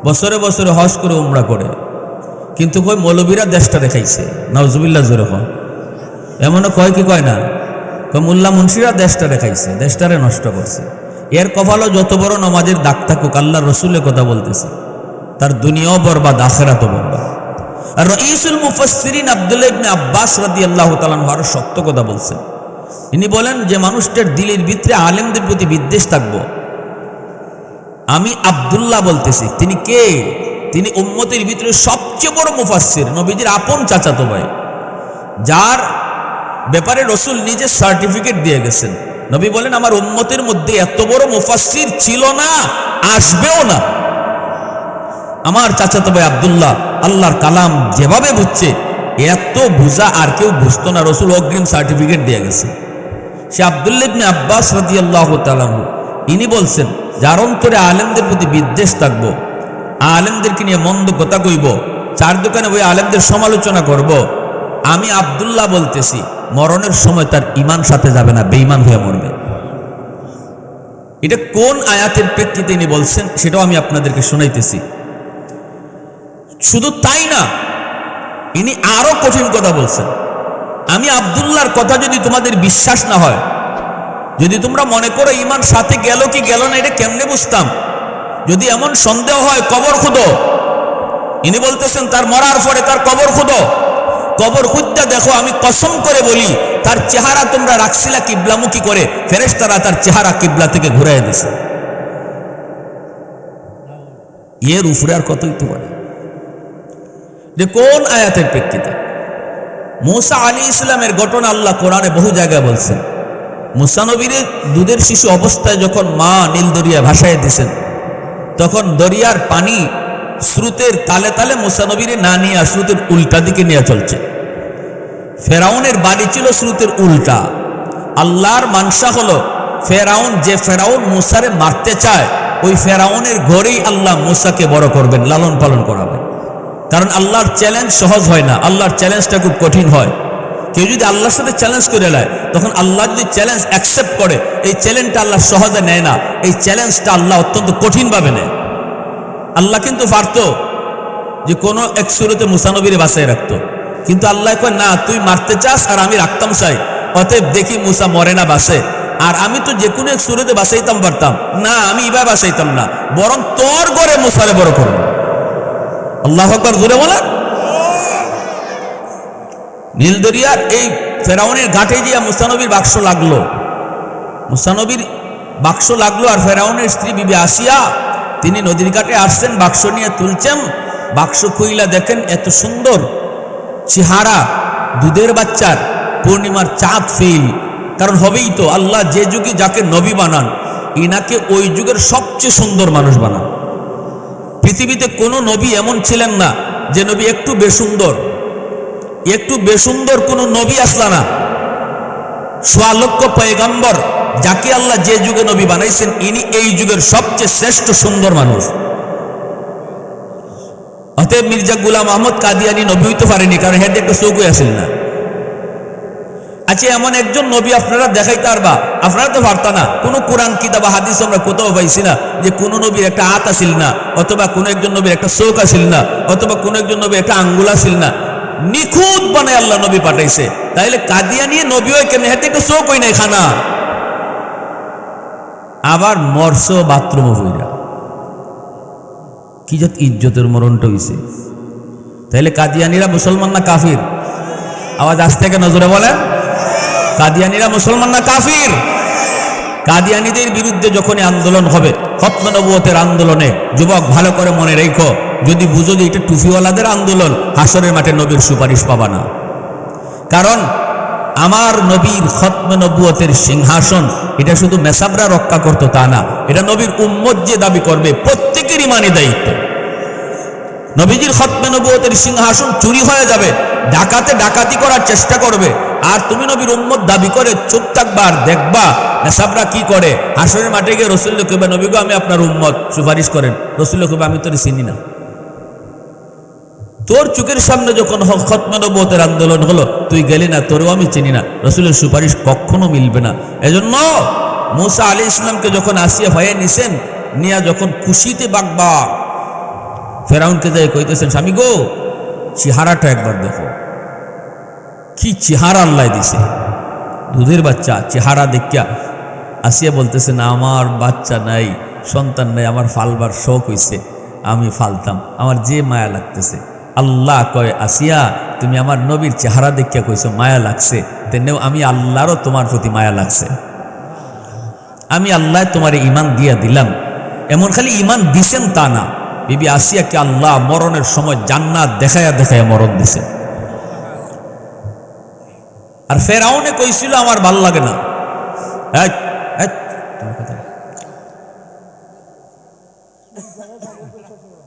বছরে বছরে হজ করে উমরা করে, কিন্তু কই মৌলবীরা দেশটা দেখাইছে। নাউজুবিল্লাহ জোরে কয়। এমনও কয় কি কয় না? কয় মোল্লা মুন্সিরা দেশটা দেখাইছে, দেশটারে নষ্ট করছে। এর কপালও যত বড় নামাজের দাগ থাকুক, আল্লাহ রসুলের কথা বলতেছে, তার দুনিয়াও বরবাদ, আখেরাতও বরবাদ। আর রাইসুল মুফাসসিরিন আব্দুল্লাহ ইবনে আব্বাস রাদিয়াল্লাহু তাআলা আরো শক্ত কথা বলছেন। তিনি বলেন যে মানুষটার দিলের ভিতরে আলেমদের প্রতি বিদ্বেষ থাকবো। আমি আব্দুল্লাহ বলতেছি। তিনি কে? তিনি উম্মতের ভিতরে সবচেয়ে বড় মুফাসসির, নবীজির আপন চাচাতো ভাই, যার ব্যাপারে রসুল নিজে সার্টিফিকেট দিয়ে গেছেন। নবী বলেন আমার উম্মতের মধ্যে এত বড় মুফাসসির ছিল না, আসবেও না। আমার চাচাতো ভাই আব্দুল্লাহ আল্লাহর কালাম যেভাবে বুঝছে, এত বুঝা আর কেউ বুঝতো না। রসুল অগ্রিম সার্টিফিকেট দিয়ে গেছে। সে আব্দুল্লাহ ইবনে আব্বাস রাদিয়াল্লাহু তাআলা ইনি বলছেন, যার অন্তরে আলেমদের প্রতি বিদ্বেষ থাকবো, আলেমদেরকে নিয়ে মন্দ কথা কইব, চার দোকানে ওই আলেমদের সমালোচনা করব, আমি আব্দুল্লাহ বলতেছি মরণের সময় তার ইমান সাথে যাবে না, বেঈমান হয়ে মরবে। এটা কোন আয়াতের প্রেক্ষিতে ইনি বলছেন সেটাও আমি আপনাদেরকে শোনাইতেছি। শুধু তাই না, ইনি আরো কঠিন কথা বলছেন। আমি আব্দুল্লাহর কথা যদি তোমাদের বিশ্বাস না হয়, যদি তোমরা মনে করো ইমান সাথে গেল কি গেল না, এটা কেমনে বুঝতাম? যদি এমন সন্দেহ হয়, কবর খুঁদো। ইনি বলতেছেন তার মরার পরে তার কবর খুঁদো, কবর খুঁজতে দেখো। আমি কসম করে বলি, তার চেহারা তোমরা রাখছিলা কিবলামুখী করে, ফেরেশতারা তার চেহারা কিবলা থেকে ঘুরাই দিছে। এর উপরে আর কতই তো পারে। যে কোন আয়াতের প্রেক্ষিতে? মুসা আলাইহিস সালামের ঘটনা আল্লাহ কোরআনে বহু জায়গায় বলছেন। মুসা নবীর দুধের শিশু অবস্থায় যখন মা নীল দরিয়া ভাসায় দিয়েছেন, তখন দরিয়ার পানি স্রোতের তালে তালে মুসা নবীরে না নিয়ে স্রোতের উল্টা দিকে নিয়ে চলছে। ফেরাউনের বাড়ি ছিল স্রোতের উল্টা। আল্লাহর মানসা হলো ফেরাউন, যে ফেরাউন মুসারে মারতে চায়, ওই ফেরাউনের ঘরেই আল্লাহ মুসাকে বড় করবেন, লালন পালন করাবেন। কারণ আল্লাহর চ্যালেঞ্জ সহজ হয় না, আল্লাহর চ্যালেঞ্জটা খুব কঠিন হয়। কেউ যদি আল্লাহর সাথে চ্যালেঞ্জ করে নেয়, তখন আল্লাহ যদি চ্যালেঞ্জ অ্যাকসেপ্ট করে, এই চ্যালেঞ্জটা আল্লাহ সহজে নেয় না, এই চ্যালেঞ্জটা আল্লাহ অত্যন্ত কঠিনভাবে নেয়। আল্লাহ কিন্তু পারত যে কোনো এক সুরতে মুসা নবীরে বাঁচাই রাখতো, কিন্তু আল্লাহ কয় না, তুই মারতে চাস আর আমি রাখতাম চাই, অতএব দেখি মুসা মরে না বাঁচে। আর আমি তো যে কোনো এক সুরতে বাঁচাইতাম পারতাম না, আমি এবার বাঁচাইতাম না, বরং তোর ঘরে মুসারে বড় করব। আল্লাহু আকবার, জোরে বলেন। নীল দরিয়ার এই ফেরাউনের ঘাটে গিয়া মুসা নবীর বাক্স লাগলো, মুসা নবীর বাক্স লাগলো। আর ফেরাউনের স্ত্রী বিবি আসিয়া তিনি নদীর ঘাটে আসছেন, বাক্স নিয়ে তুলছেন। বাক্স খুইলা দেখেন এত সুন্দর চেহারা, দুধের বাচ্চার, পূর্ণিমার চাঁদ ফিল। কারণ হবেই তো, আল্লাহ যে যুগে যাকে নবী বানান ইনাকে ওই যুগের সবচেয়ে সুন্দর মানুষ বানান। পৃথিবীতে কোনো নবী এমন ছিলেন না যে নবী একটু বেসুন্দর, একটু বেসুন্দর কোনো নবী আসলা না। সোয়া লক্ষ পয়গম্বর যাকে আল্লাহ যে যুগে নবী বানাইছেন ইনি এই যুগের সবচেয়ে শ্রেষ্ঠ সুন্দর মানুষ। অতএব মির্জা গুলাম আহমদ কাদিয়ানি নবী হইতে পারেনি, কারণ হেড একটা চৌকুই আসেন না। আচ্ছা, এমন একজন নবী আপনারা দেখাইতে পারবা? আপনারা তো পারতা না। কোনো কোরআন কিতাব হাদিস আমরা কোথাও পাইছি না যে কোনো নবীর একটা হাত আসিল না, অথবা কোনো একজন নবীর একটা চোখ আসিল না, অথবা কোনো একজন নবীর একটা আঙ্গুল আসিল না। নিখুঁত বানায় আল্লাহ নবী পাঠাইছে। তাইলে কাদিয়ানি নবী হয় কেন? হেঁটে একটা চোখ হয় নাই খানা, আবার মরস বাথরুম হইরা, কি জাত ইজ্জতের মরণটা হইছে। তাইলে কাদিয়ানিরা মুসলমান না কাফির? আওয়াজ আজ থেকে নজরে বলেন, কাদিয়ানিরা মুসলমান না কাফির? কাদিয়ানিদের বিরুদ্ধে যখনই আন্দোলন হবে, খতমে নবুয়তের আন্দোলনে, যুবক ভালো করে মনে রেখো, যদি বুঝো যে এটা টুফিওয়ালাদের আন্দোলন, হাসরের মাঠে নবীর সুপারিশ পাবা না। কারণ আমার নবীর খতমে নবুয়তের সিংহাসন এটা শুধু মেসাবরা রক্ষা করতো তা না, এটা নবীর উম্মত যে দাবি করবে প্রত্যেকের ইমানি দায়িত্ব। নবীজির খতমে নবুয়তের সিংহাসন চুরি হয়ে যাবে, ডাকাতে ডাকাতি করার চেষ্টা করবে, আর তুমি নবীর উম্মত দাবি করে চুপ থাকবা আর দেখবা মেসাবরা কি করে। হাসরের মাঠে গিয়ে রাসূলুল্লাহ কইবে, নবী গো আমি আপনার উম্মত, সুপারিশ করেন। রাসূলুল্লাহ কইবে, আমি তোরে চিনি না। তোর চোখের সামনে যখন খতমে নবুয়তের আন্দোলন হলো তুই গেলি না, তোরেও আমি চিনি না। রাসূলের সুপারিশ কখনো মিলবে না। এজন্য মুসা আলাইহিস সালামকে যখন আসিয়া ভাইয়া নিছেন, নিয়া যখন খুশিতে বাগবা, ফেরাউনকে যাই কইতেছেন, স্বামী গো চেহারাটা একবার দেখো, কি চেহারা আল্লাহ দিছে, দুধের বাচ্চা চেহারা দেখিয়া আসিয়া বলতেছেন, আমার বাচ্চা নাই, সন্তান নাই, আমার ফালবার শখ হইছে, আমি ফালতাম, আমার যে মায়া লাগতেছে। আল্লাহ কয়, আসিয়া তুমি আমার নবীর চেহারা দেখিয়া কইছো মায়া লাগছে, তেমনি আমি আল্লাহরও তোমার প্রতি মায়া লাগছে। আমি আল্লাহ তোমার ইমান দিয়া দিলাম। এমন খালি ইমান দিছেন তা না, বিবি আসিয়াকে আল্লাহ মরণের সময় জান্নাত দেখায়া দেখায়া মরণ দিছে। আর ফেরাউনে কইছিল আমার ভাল লাগে না,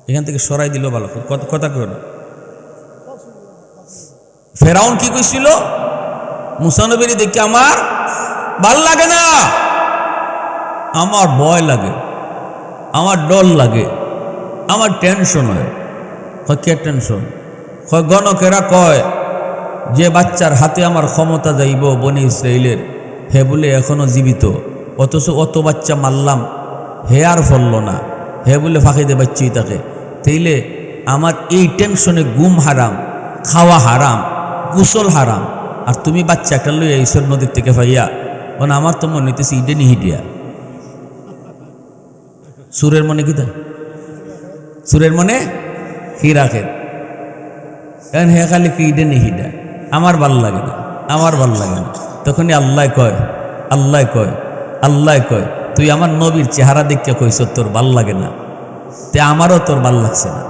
এখান থেকে সরাই দিল ভালো কথা কই না। ফেরাউন কি কইছিল? মুসা নবীর দেখে আমার ভাল লাগে না, আমার ভয় লাগে, আমার ডর লাগে, আমার টেনশন হয়। কে টেনশন? গণকেরা কয় যে বাচ্চার হাতে আমার ক্ষমতা যাইব বনি ইসরাইলের, হে বলে এখনো জীবিত, অথচ অত বাচ্চা মারলাম, হে আর ফলল না, হে বলে ফাঁকিতে বাচ্চাই তাকে। তাইলে আমার এই টেনশনে ঘুম হারাম, খাওয়া হারাম, গোসল হারাম। আর তুমি বাচ্চা একটা লইয়া ঈশ্বর নদীর থেকে পাইয়া, মানে আমার তো মনে হইতেছে ইডেনি হিডিয়া। সুরের মনে কি তা? সুরের মনে কি রাখেন? কারণ হে খালি কি ইডেনি হিডা, আমার ভাল লাগে না, আমার ভাল লাগে না। তখনই আল্লাহ কয়, আল্লাহ কয়, আল্লাহ কয়, তুই আমার নবীর চেহারা দেখে কইস তোর ভাল লাগে না, তে আমারও তোর ভাল লাগছে না।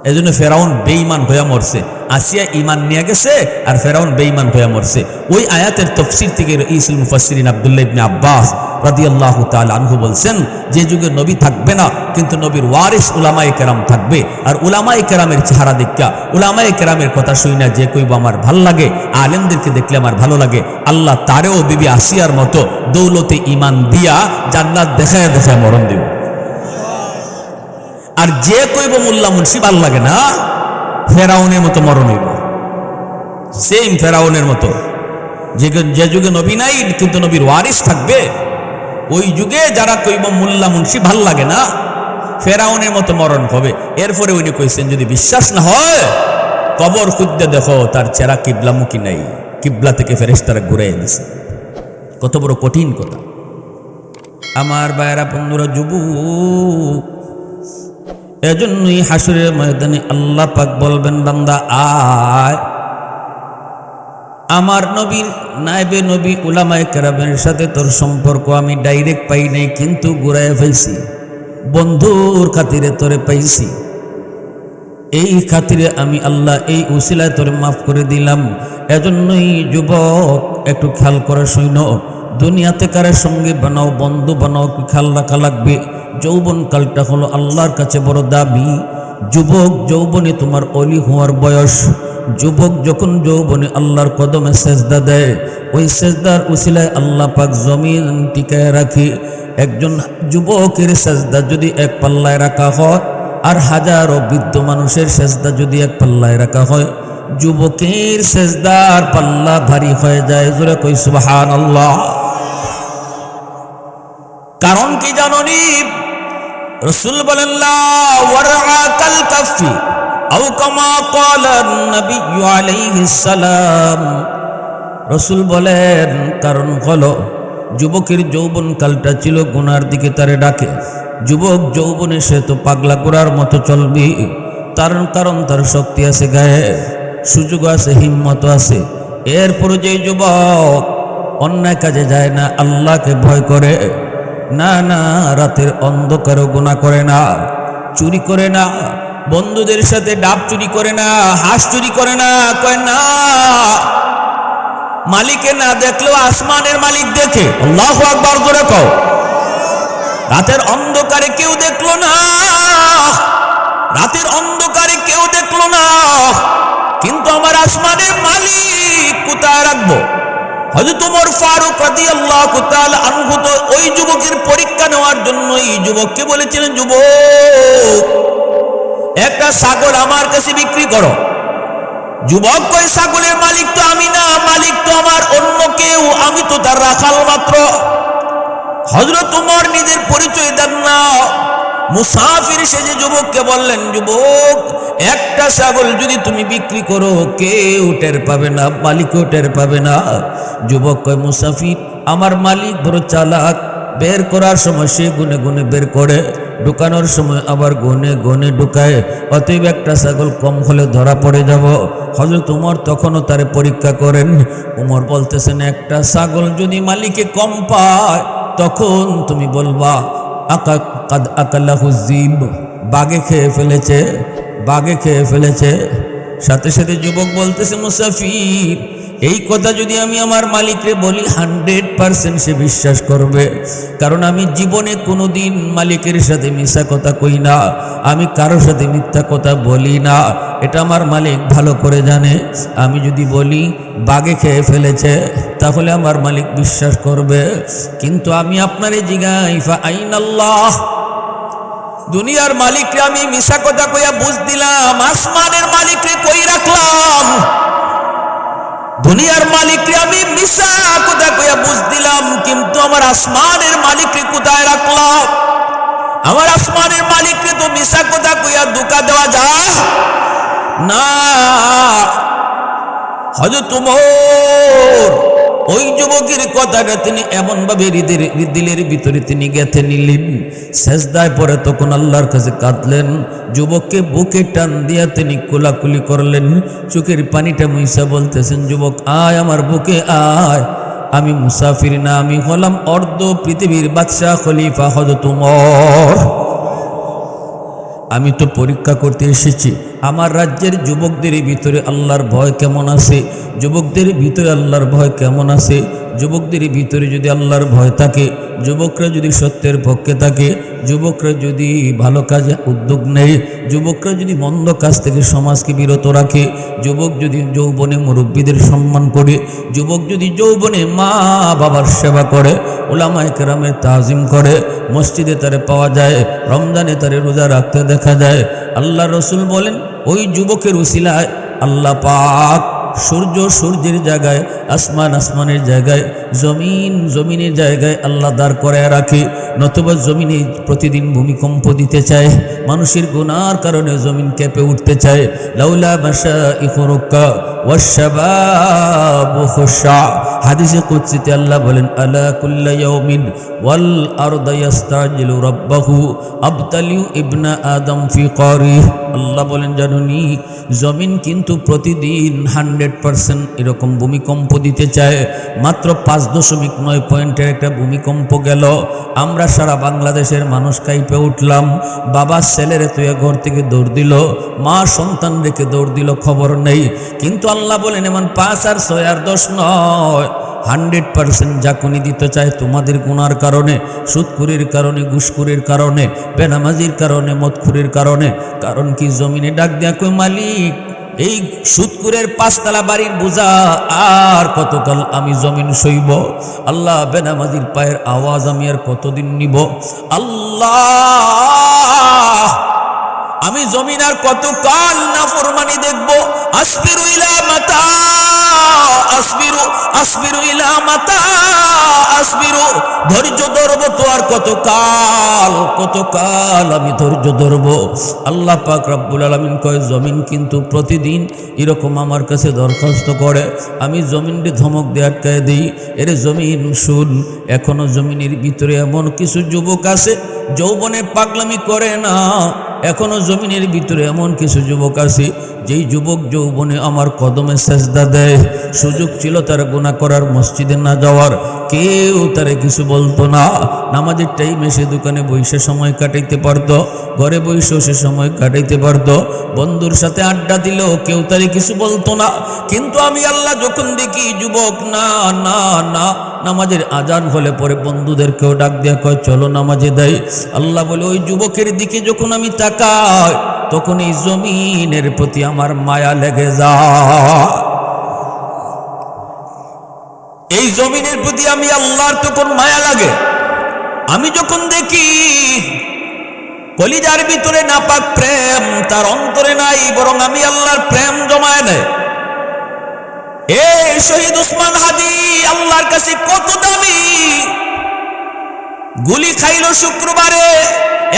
এই জন্য ফেরাউন বেঈমান হইয়া মরছে, আসিয়া ইমান নিয়ে গেছে, আর ফেরাউন বেঈমান হইয়া মরছে। ওই আয়াতের তফসির থেকে রঈসুল মুফাসসিরিন আব্দুল্লাহ ইবনে আব্বাস রাদিয়াল্লাহু তাআলা আনহু বলছেন, যে যুগে নবী থাকবে না কিন্তু নবীর ওয়ারিস উলামায়ে কেরাম থাকবে। আর উলামায়ে কেরামের চেহারা দেখা, উলামায়ে কেরামের কথা শুই না যে কইব আমার ভাল লাগে, আলেমদেরকে দেখলে আমার ভালো লাগে, আল্লাহ তারেও বিবি আসিয়ার মতো দৌলতে ইমান দিয়া জান্নাত দেখায় দেখায় মরণ দিব। আর যে কইব মোল্লা মুন্সি ভাল লাগে না, ফেরাউনের মতো মরণ হইব, সেম ফেরাউনের মতো। যে যুগে নবী নাই কিন্তু নবীর ওয়ারিস থাকবে, ওই যুগে যারা কইব মোল্লা মুন্সি ভাল লাগে না, ফেরাউনের মতো মরণ হবে। এরপরে উনি কইছেন, যদি বিশ্বাস না হয় কবর খুঁজতে দেখো, তার চেহারা কিবলামুখী নাই, কিবলা থেকে ফেরেশতারা ঘুরে এনেছে। কত বড় কঠিন কথা। আমার ভাইয়েরা, বন্ধুরা, যুবক, এজন্যই হাসরের ময়দানে আল্লাহ পাক বলবেন, বান্দা আয়, আমার নবীর নায়েবে নবী উলামায়ে কেরামের সাথে তোর সম্পর্ক আমি ডাইরেক্ট পাই নাই, কিন্তু ঘুরায় ফেলছি, বন্ধুর খাতিরে তোরে পাইছি। এই খাতিরে আমি আল্লাহ এই উসিলায় তোরে মাফ করে দিলাম। এজন্যই যুবক একটু খেয়াল করে শৈন, দুনিয়াতে কারের সঙ্গে বানাও, বন্ধু বানাও, একটু খেয়াল রাখা লাগবে। যৌবনকালটা হলো আল্লাহর কাছে বড় দাবি। যুবক যৌবনে তোমার অলি হওয়ার বয়স। যুবক যখন যৌবনে আল্লাহর কদমে সেজদা দেয়, ওই সেজদার উসিলায় আল্লাহ পাক জমিন টিকায় রাখি। একজন যুবকের সেজদা যদি এক পাল্লায় রাখা হয়, আর হাজারো বৃদ্ধ মানুষের সেজদা যদি এক পাল্লায় রাখা হয়, যুবকের সেজদার পাল্লা ভারী হয়ে যায়। জোরে কই সুবহানাল্লাহ। কারণ কি জানোনি? রাসূল বলেন লা ওয়ারআকাল কাফি আও কামা ক্বালা নবী আলাইহিস সালাম। রাসূল বলেন কারণ হলো যুবকের যৌবনকালটা ছিল গুনার দিকে তারে ডাকে। যুবক যৌবনে সে তো পাগলা গোরার মতো চলবি, তার কারণ তার শক্তি আছে, গায়ে সুযোগ আছে, হিম্মত আছে। এরপরে যে যুবক অন্যায় কাজে যায় না, আল্লাহকে ভয় করে না, না রাতের অন্ধকারও গুনাহ করে না, চুরি করে না, বন্ধুদের সাথে ডাব চুরি করে না, হাঁস চুরি করে না, কয় না মালিকে না দেখলেও আসমানের মালিক দেখে। আল্লাহু আকবার, জোরে কও। রাতের অন্ধকারে কেউ দেখলো না, রাতের অন্ধকারে কেউ দেখলো না, কিন্তু আমার আসমানের মালিক কোথায় রাখবো? হযরত ওমর ফারুক রাদিয়াল্লাহু তাআলা আনহু তো ওই যুবকের পরীক্ষা নেওয়ার জন্য এই যুবককে বলেছিলেন, যুবক একটা ছাগল আমার কাছে বিক্রি করো। যুবক কই, ছাগলের মালিক তো আমি না, মালিক তো আমার অন্য কেউ, আমি তো তার রাখাল মাত্র। হযরত ওমর নিজের পরিচয় দেন না, মুসাফির সেজে যুবককে বললেন, যুবক একটা ছাগল যদি তুমি বিক্রি করো, কেউ টের পাবে না, মালিকও টের পাবে না। যুবক কয়, মুসাফির আমার মালিক বড় চালাক, বের করার সময় সে গুনে গুনে বের করে, ঢুকানোর সময় আবার গুনে গুনে ঢুকায়, অতএব একটা ছাগল কম হলে ধরা পড়ে যাব। হযরত ওমর তখনও তারে পরীক্ষা করেন। ওমর বলতেছেন, একটা ছাগল যদি মালিকে কম পায়, তখন তুমি বলবা কাদ আকালাহু যিব, বাঘে খেয়ে ফেলেছে, বাঘে খেয়ে ফেলেছে। সাথে সাথে যুবক বলতেছে, মুসাফির এই কথা যদি আমি আমার মালিককে বলি 100% সে বিশ্বাস করবে, কারণ আমি জীবনে কোনোদিন মালিকের সাথে মিথ্যা কথা কই না, আমি কারোর সাথে মিথ্যা কথা বলি না, এটা আমার মালিক ভালো করে জানে। আমি যদি বলি বাঘে খেয়ে ফেলেছে, তাহলে আমার মালিক বিশ্বাস করবে। কিন্তু আমি আপনারে জিগাই, ফা আইনাল্লাহ, দুনিয়ার মালিককে আমি মিথ্যা কথা কইয়া বুঝ দিলাম, আসমানের মালিককে কই রাখলাম? দুনিয়ার মালিককে আমি মিথ্যা কথা কইয়া বুঝ দিলাম, কিন্তু আমার আসমানের মালিককে কোথায় রাখলাম? আমার আসমানের মালিককে তো মিথ্যা কথা কইয়া ধোঁকা দেওয়া যায় না। হযরত ওমর ওই যুবকের কথাটা তিনি এমনভাবে দিলের ভিতরে তিনি গেঁথে নিলেন, সেজদায় পড়ে তখন আল্লাহর কাছে কাঁদলেন। যুবককে বুকে টান দিয়া তিনি কোলাকুলি করলেন, চোখের পানিটা মুইসা বলতেছেন, যুবক আয় আমার বুকে আয়, আমি মুসাফির না, আমি হলাম অর্ধ পৃথিবীর বাদশাহ খলিফা হযরত ওমর। আমি তো পরীক্ষা করতে এসেছি আমার রাজ্যের যুবকদের ভিতরে আল্লাহর ভয় কেমন আছে, যুবকদের ভিতরে আল্লাহর ভয় কেমন আছে। যুবকদের ভিতরে যদি আল্লাহর ভয় থাকে, যুবকরা যদি সত্যের পক্ষে থাকে, যুবকরা যদি ভালো কাজে উদ্যোগ নেয়, যুবকরা যদি মন্দ কাজ থেকে সমাজকে বিরত রাখে, যুবক যদি যৌবনে মুরব্বীদের সম্মান করে, যুবক যদি যৌবনে মা বাবার সেবা করে, উলামায়ে কেরামের তাজিম করে, মসজিদে তারে পাওয়া যায়, রমজানে তারে রোজা রাখতে দেখা যায়। আল্লাহ রসুল বলেন, ওই যুবকের উসিলায় আল্লাহ পাক সূর্য সূর্যের জায়গায়, আসমান আসমানের জায়গায়, জমিন জমিনের জায়গায় আল্লাহ দাঁড় করায় রাখে। নতুবা জমিনে প্রতিদিন ভূমিকম্প দিতে চায়, মানুষের গুনার কারণে জমিন কেঁপে উঠতে চায়। লাউলা মাশাইখু রুক্কা ওয়াশশাবাবু খুশা, হাদিসে কুদসিতে আল্লাহ বলেন, আলা কুল্লা ইয়াউমিন ওয়াল আরদু ইস্তাজিলু রাব্বাহু আবতালিউ ইবনা আদম ফি কারিহ। আল্লাহ বলেন, জানুনি জমিন কিন্তু প্রতিদিন 100% এরকম ভূমিকম্প দিতে চায়। মাত্র 5.9 পয়েন্টের একটা ভূমিকম্প গেল, আমরা সারা বাংলাদেশের মানুষ কাঁপে উঠলাম। বাবা ছেলেরে তুই ঘর থেকে দৌড় দিল, মা সন্তান রেখে দৌড় দিল, খবর নেই। কিন্তু আল্লাহ বলেন এমন 5 আর 6 আর 10 নয়, 100% ঝাঁকুনি দিতে চায় তোমাদের গুনার কারণে, সুদখুরির কারণে, ঘুষখুরির কারণে, বেনামাজির কারণে, মদখুরির কারণে। কারণ কি? জমিনে ডাক দেয়া কই মালিক, এই সুদখুরের 5 তলা বাড়ির বোঝা আর কতকাল আমি জমিন সইব? আল্লাহ, বেনামাজির পায়ের আওয়াজ আমি আর কতদিন নিব? আল্লাহ, আমি জমিন আর কতকাল নাফরমানি দেখব? আসবিরু ইলা মাতা আসবিরু আসবিরু ইলা মাতা আসবিরু, ধৈর্য ধরবো তো আর কতকাল, কতকাল আমি ধৈর্য ধরবো? আল্লাহ পাক রব্বুল আলামিন কয় জমিন কিন্তু প্রতিদিন এরকম আমার কাছে দরখাস্ত করে, আমি জমিনকে ধমক দিয়ে আটকায় দিই, এরে জমিন শুন, এখনো জমিনের ভিতরে এমন কিছু যুবক আছে যৌবনে পাগলামি করে না। এখনো জমিনের ভিতরে এমন কিছু যুবক আছে যেই যুবক যৌবনে আমার কদমে সেজদা দেয়। সুযোগ ছিল তার গুনাহ করার, মসজিদে না যাওয়ার, কেউ তারে কিছু বলতো না। নামাজের টাইমে সে দোকানে বসে সময় কাটাইতে পারতো, ঘরে বসেও সে সময় কাটাইতে পারতো, বন্ধুর সাথে আড্ডা দিলেও কেউ তারে কিছু বলতো না। কিন্তু আমি আল্লাহ যখন দেখি যুবক না না না, নামাজের আজান হলে পরে বন্ধুদেরকেও ডাক দেয়া কয় চলো নামাজে দেয়। আল্লাহ বলে ওই যুবকের দিকে যখন আমি তাকাই তখন এই জমিনের প্রতি আমার মায়া লেগে যায়। এই জমিনের প্রতি আমি আল্লাহর তখন মায়া লাগে। আমি যখন দেখি কলিজার ভিতরে নাপাক প্রেম তার অন্তরে নাই, বরং আমি আল্লাহর প্রেম জমায় নেয়। এ শহীদ উসমান হাদি আল্লাহর কাছে কত দামি, গুলি খাইল শুক্রবারে,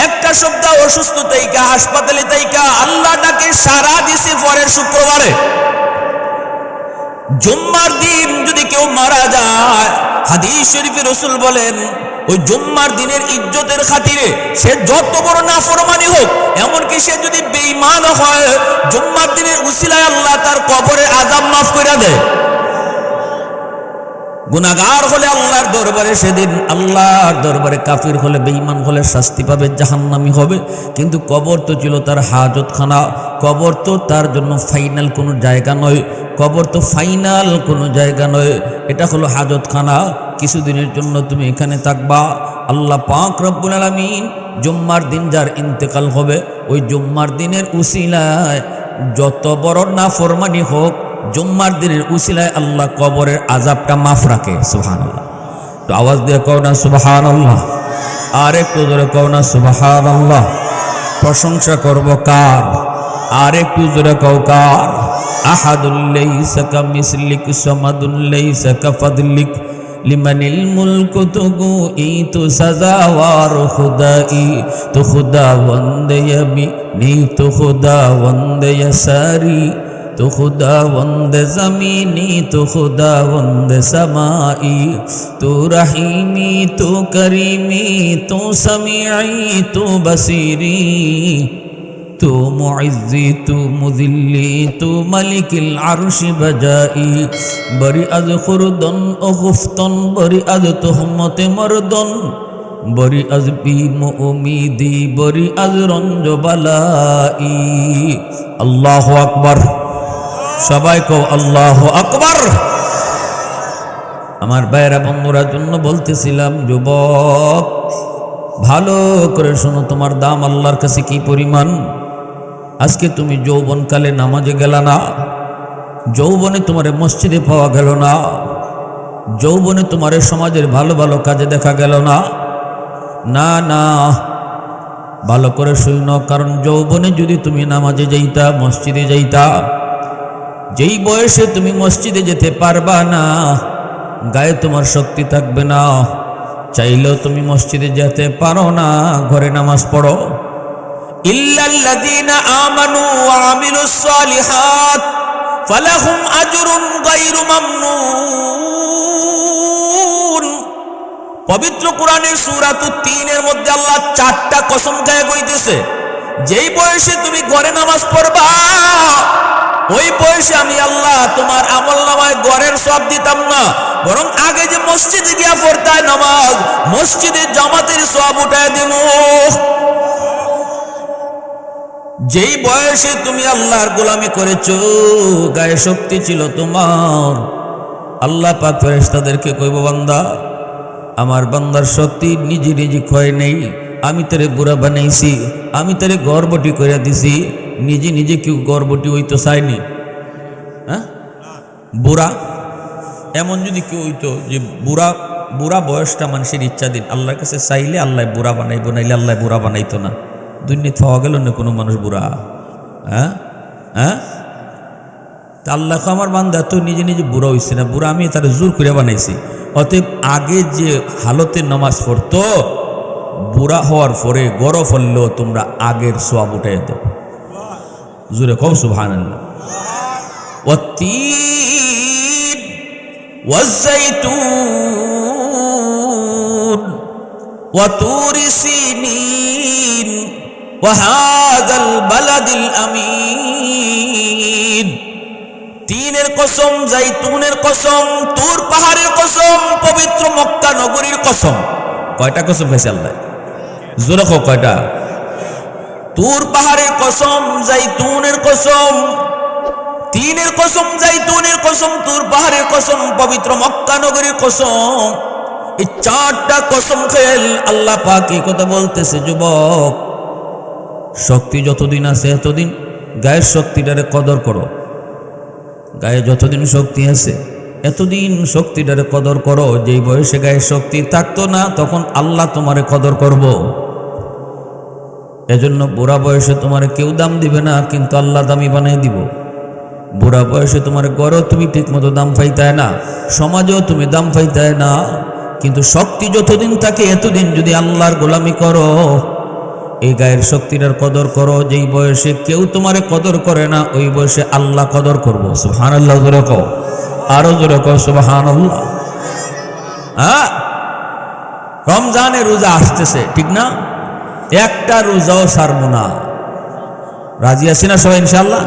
একটা সপ্তাহ অসুস্থ তাইকা হাসপাতালে তাইকা আল্লাহ ডাকে সারা দিছে পরের শুক্রবারে। জুম্মার দিন যদি কেউ মারা যায়, হাদিস শরীফে রাসূল বলেন ওই জুম্মার দিনের ইজ্জতের খাতিরে সে যত বড় নাফরমানি হোক, এমনকি সে যদি বেঈমান হয়, জুম্মার দিনের উসিলায় আল্লাহ তার কবরের আযাব মাফ করে দেয়। গুনাহগার হলে আল্লাহর দরবারে সেদিন, আল্লাহর দরবারে কাফির হলে, বেঈমান হলে শাস্তি পাবে, জাহান্নামী হবে। কিন্তু কবর তো ছিল তার হাজতখানা, কবর তো তার জন্য ফাইনাল কোনো জায়গা নয়, কবর তো ফাইনাল কোনো জায়গা নয়, এটা হলো হাজতখানা। কিছুদিনের জন্য তুমি এখানে থাকবা। আল্লাহ পাক রব্বুল আলামিন জুম্মার দিন যার ইন্তেকাল হবে, ওই জুম্মার দিনের উসিলায় যত বড় নাফরমানি হোক, জুম্মার দিনের উসিলায় আল্লাহ কবরের আযাবটা মাফ রাখে। সুবহানাল্লাহ। তো আওয়াজ দিয়ে কও না সুবহানাল্লাহ, আর একটু জোরে কও না সুবহানাল্লাহ। প্রশংসা করব কার? আর একটু জোরে কও কার? আহাদুল লাইসা কামিসলিক সামাদুল লাইসা কাফাদলিক লিমানিল মুলকু তুগু ই তো সাজাওয়ার খুদাই, তো খুদা বন্দে আমি নি, তো খুদা বন্দে সারি, তো খুদা বন্দে জমিনি, তো খুদা বন্দে সমাই, তো রহিমি, তো করিমি, তো সমিঈ, তো বসিরি, তো মুইজ্জি, তো মুযিল্লি, তো মালিকিল আরশি বজাই, বরি আজ খুরদন ও গুফতন, বরি আজ তুহমতে মরদন, বরি আজ বিম উমিদি, বরি আজ রঞ্জ বালাই। আল্লাহু আকবার। সবাই কও আল্লাহু আকবার। আমার ভাইয়েরা বন্ধুরা জন্য বলতেছিলাম, যুবক ভালো করে শোনো, তোমার দাম আল্লাহর কাছে কি পরিমাণ। আজকে তুমি যৌবনকালে নামাজে গেলা না, যৌবনে তোমারে মসজিদে পাওয়া গেল না, যৌবনে তোমারে সমাজের ভালো ভালো কাজে দেখা গেল না। না না, ভালো করে শুনো, কারণ যৌবনে যদি তুমি নামাজে যাইতা, মসজিদে যাইতা, যেই বয়সে তুমি মসজিদে যেতে পারবা না, গায়ে তোমার শক্তি থাকবে না, চাইলেও তুমি মসজিদে যেতে পারো না, ঘরে নামাজ পড়ো। ইল্লাল্লাযীনা আমানু ওয়া আমিলুস সালিহাত ফালাহুম আজরুন গায়রু মামনুন। পবিত্র কোরআনের সূরা ৩ এর মধ্যে আল্লাহ 4টা কসম খায় কইতেছে, যেই বয়সে তুমি ঘরে নামাজ পড়বা, ওই বয়সে আমি আল্লাহ তোমার আমল নামায় গড়ের সব দিতাম না, বরং আগে যে মসজিদে গিয়া পড়তায় নামাজ, মসজিদে জামাতের সব উঠায় দিব। যেই বয়সে তুমি আল্লাহর গোলামি করেছো, গায়ে শক্তি ছিল তোমার, আল্লাহ পাক ফেরেশতাদেরকে কইব, বান্দা আমার বান্দার শক্তি নিজে নিজে ক্ষয় নেই, আমি তারে বুড়া বানাইছি, আমি তারে গর্বটি করে দিছি। নিজে নিজে কেউ গর্বটি হইতো চায়নি? হ্যাঁ, বুড়া এমন যদি কেউ হইতো যে বুড়া বুড়া বয়সটা মানুষের ইচ্ছাধীন, আল্লাহর কাছে চাইলে আল্লাহ বুড়া বানাইবো, নাইলে আল্লাহ বুড়া বানাইতো না। দুনিয়াতে পাওয়া গেল না কোনো মানুষ বুড়া। হ্যাঁ হ্যাঁ, তা আল্লাহ আমার বান্দা তো নিজে নিজে বুড়া হইছে না, বুড়া আমি তার জোর করে বানাইছি। অতএব আগে যে হালতে নামাজ পড়তো, বুড়া হওয়ার পরে গড় ফললেও তোমরা আগের সওয়াব উঠাই দাও। জোরে কও সুবহানাল্লাহ। ওয়াত্তিন ওয়াজ্জাইতুন ওয়া তুরি সিনিন ওয়া হাযাল বালাদিল আমিন। তিনের কসম, জাইতুনের কসম, তুর পাহাড়ের কসম, পবিত্র মক্কা নগরীর কসম। কয়টা কসম খাইছে আল্লাহ? জোরে কও কয়টা? তুর পাহাড়ের কসম, জাইতুনের কসম, তিনের কসম, জাইতুনের কসম, তুর পাহাড়ের কসম, পবিত্র মক্কা নগরীর কসম। এই চারটা কসম খেল আল্লাহ পাক এই কথা বলতেছে, যুবক শক্তি যতদিন আছে এতদিন গায়ের শক্তিটারে কদর করো। গায়ে যতদিন শক্তি আছে এতদিন শক্তিটারে কদর করো। যেই বয়সে গায়ে শক্তি থাকতো না, তখন আল্লাহ তোমারে কদর করব। এজন্য বুড়া বয়সে তোমারে কেউ দাম দিবে না, কিন্তু আল্লাহ দামি বানিয়ে দিব। বুড়া বয়সে তোমার গড়ও তুমি ঠিক মতো দাম পাইতায় না, সমাজেও তুমি দাম পাইতায় না, কিন্তু শক্তি যতদিন থাকে এতদিন যদি আল্লাহর গোলামি করো, এই গায়ের শক্তিটার কদর করো। যেই বয়সে কেউ তোমারে কদর করে না, ওই বয়সে আল্লাহ কদর করবো। সুবহানাল্লাহ জোরে কও, আরো জোরে কও সুবহানাল্লাহ। হ্যাঁ, রমজানে রোজা আসতেছে, ঠিক না? একটা রোজাও ছাড়বো না। রাজি আছি না সবাই ইনশাআল্লাহ?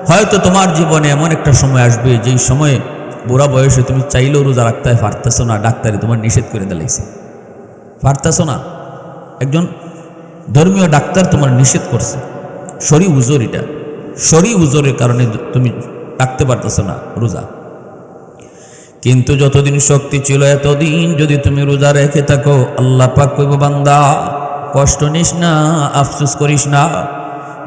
হয়তো তোমার জীবনে এমন একটা সময় আসবে যেই সময়ে বুড়া বয়সে তুমি চাইলেও রোজা রাখতে পারতেছো না, ডাক্তারে তোমার নিষেধ করে দিলাইছে, পারতেছো না। একজন ধর্মীয় ডাক্তার তোমার নিষেধ করছে, শরী উজর, এটা শরী উজরের কারণে তুমি রাখতে পারতেছো না রোজা। কিন্তু যতদিন শক্তি ছিল এতদিন যদি তুমি রোজা রেখে থাকো, আল্লাহ পাক কইব, বান্দা কষ্ট নিস না, আফসোস করিস না।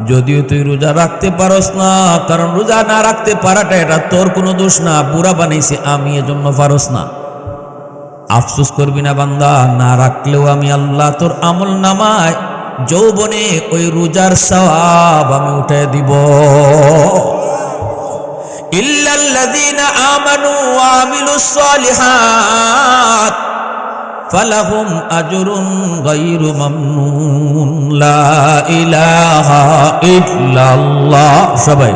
যদিও তুই রোজা রাখতে পারস না, কারণ রোজা না রাখতে পারাটা এটা তোর কোনো দোষ না, বুড়া বানাইছি আমি, এজন্য পারস না। আফসোস করবি না বান্দা, না রাখলেও আমি আল্লাহ তোর আমল নামায় যৌবনে ওই রোজার সওয়াব আমি উঠে দিব। ইল্লাল্লাযীনা আমানু ওয়া আমিলুস সালিহাত ফালাহুম আজরুন গায়রু মামনুন। লা ইলাহা ইল্লাল্লাহ। সবাই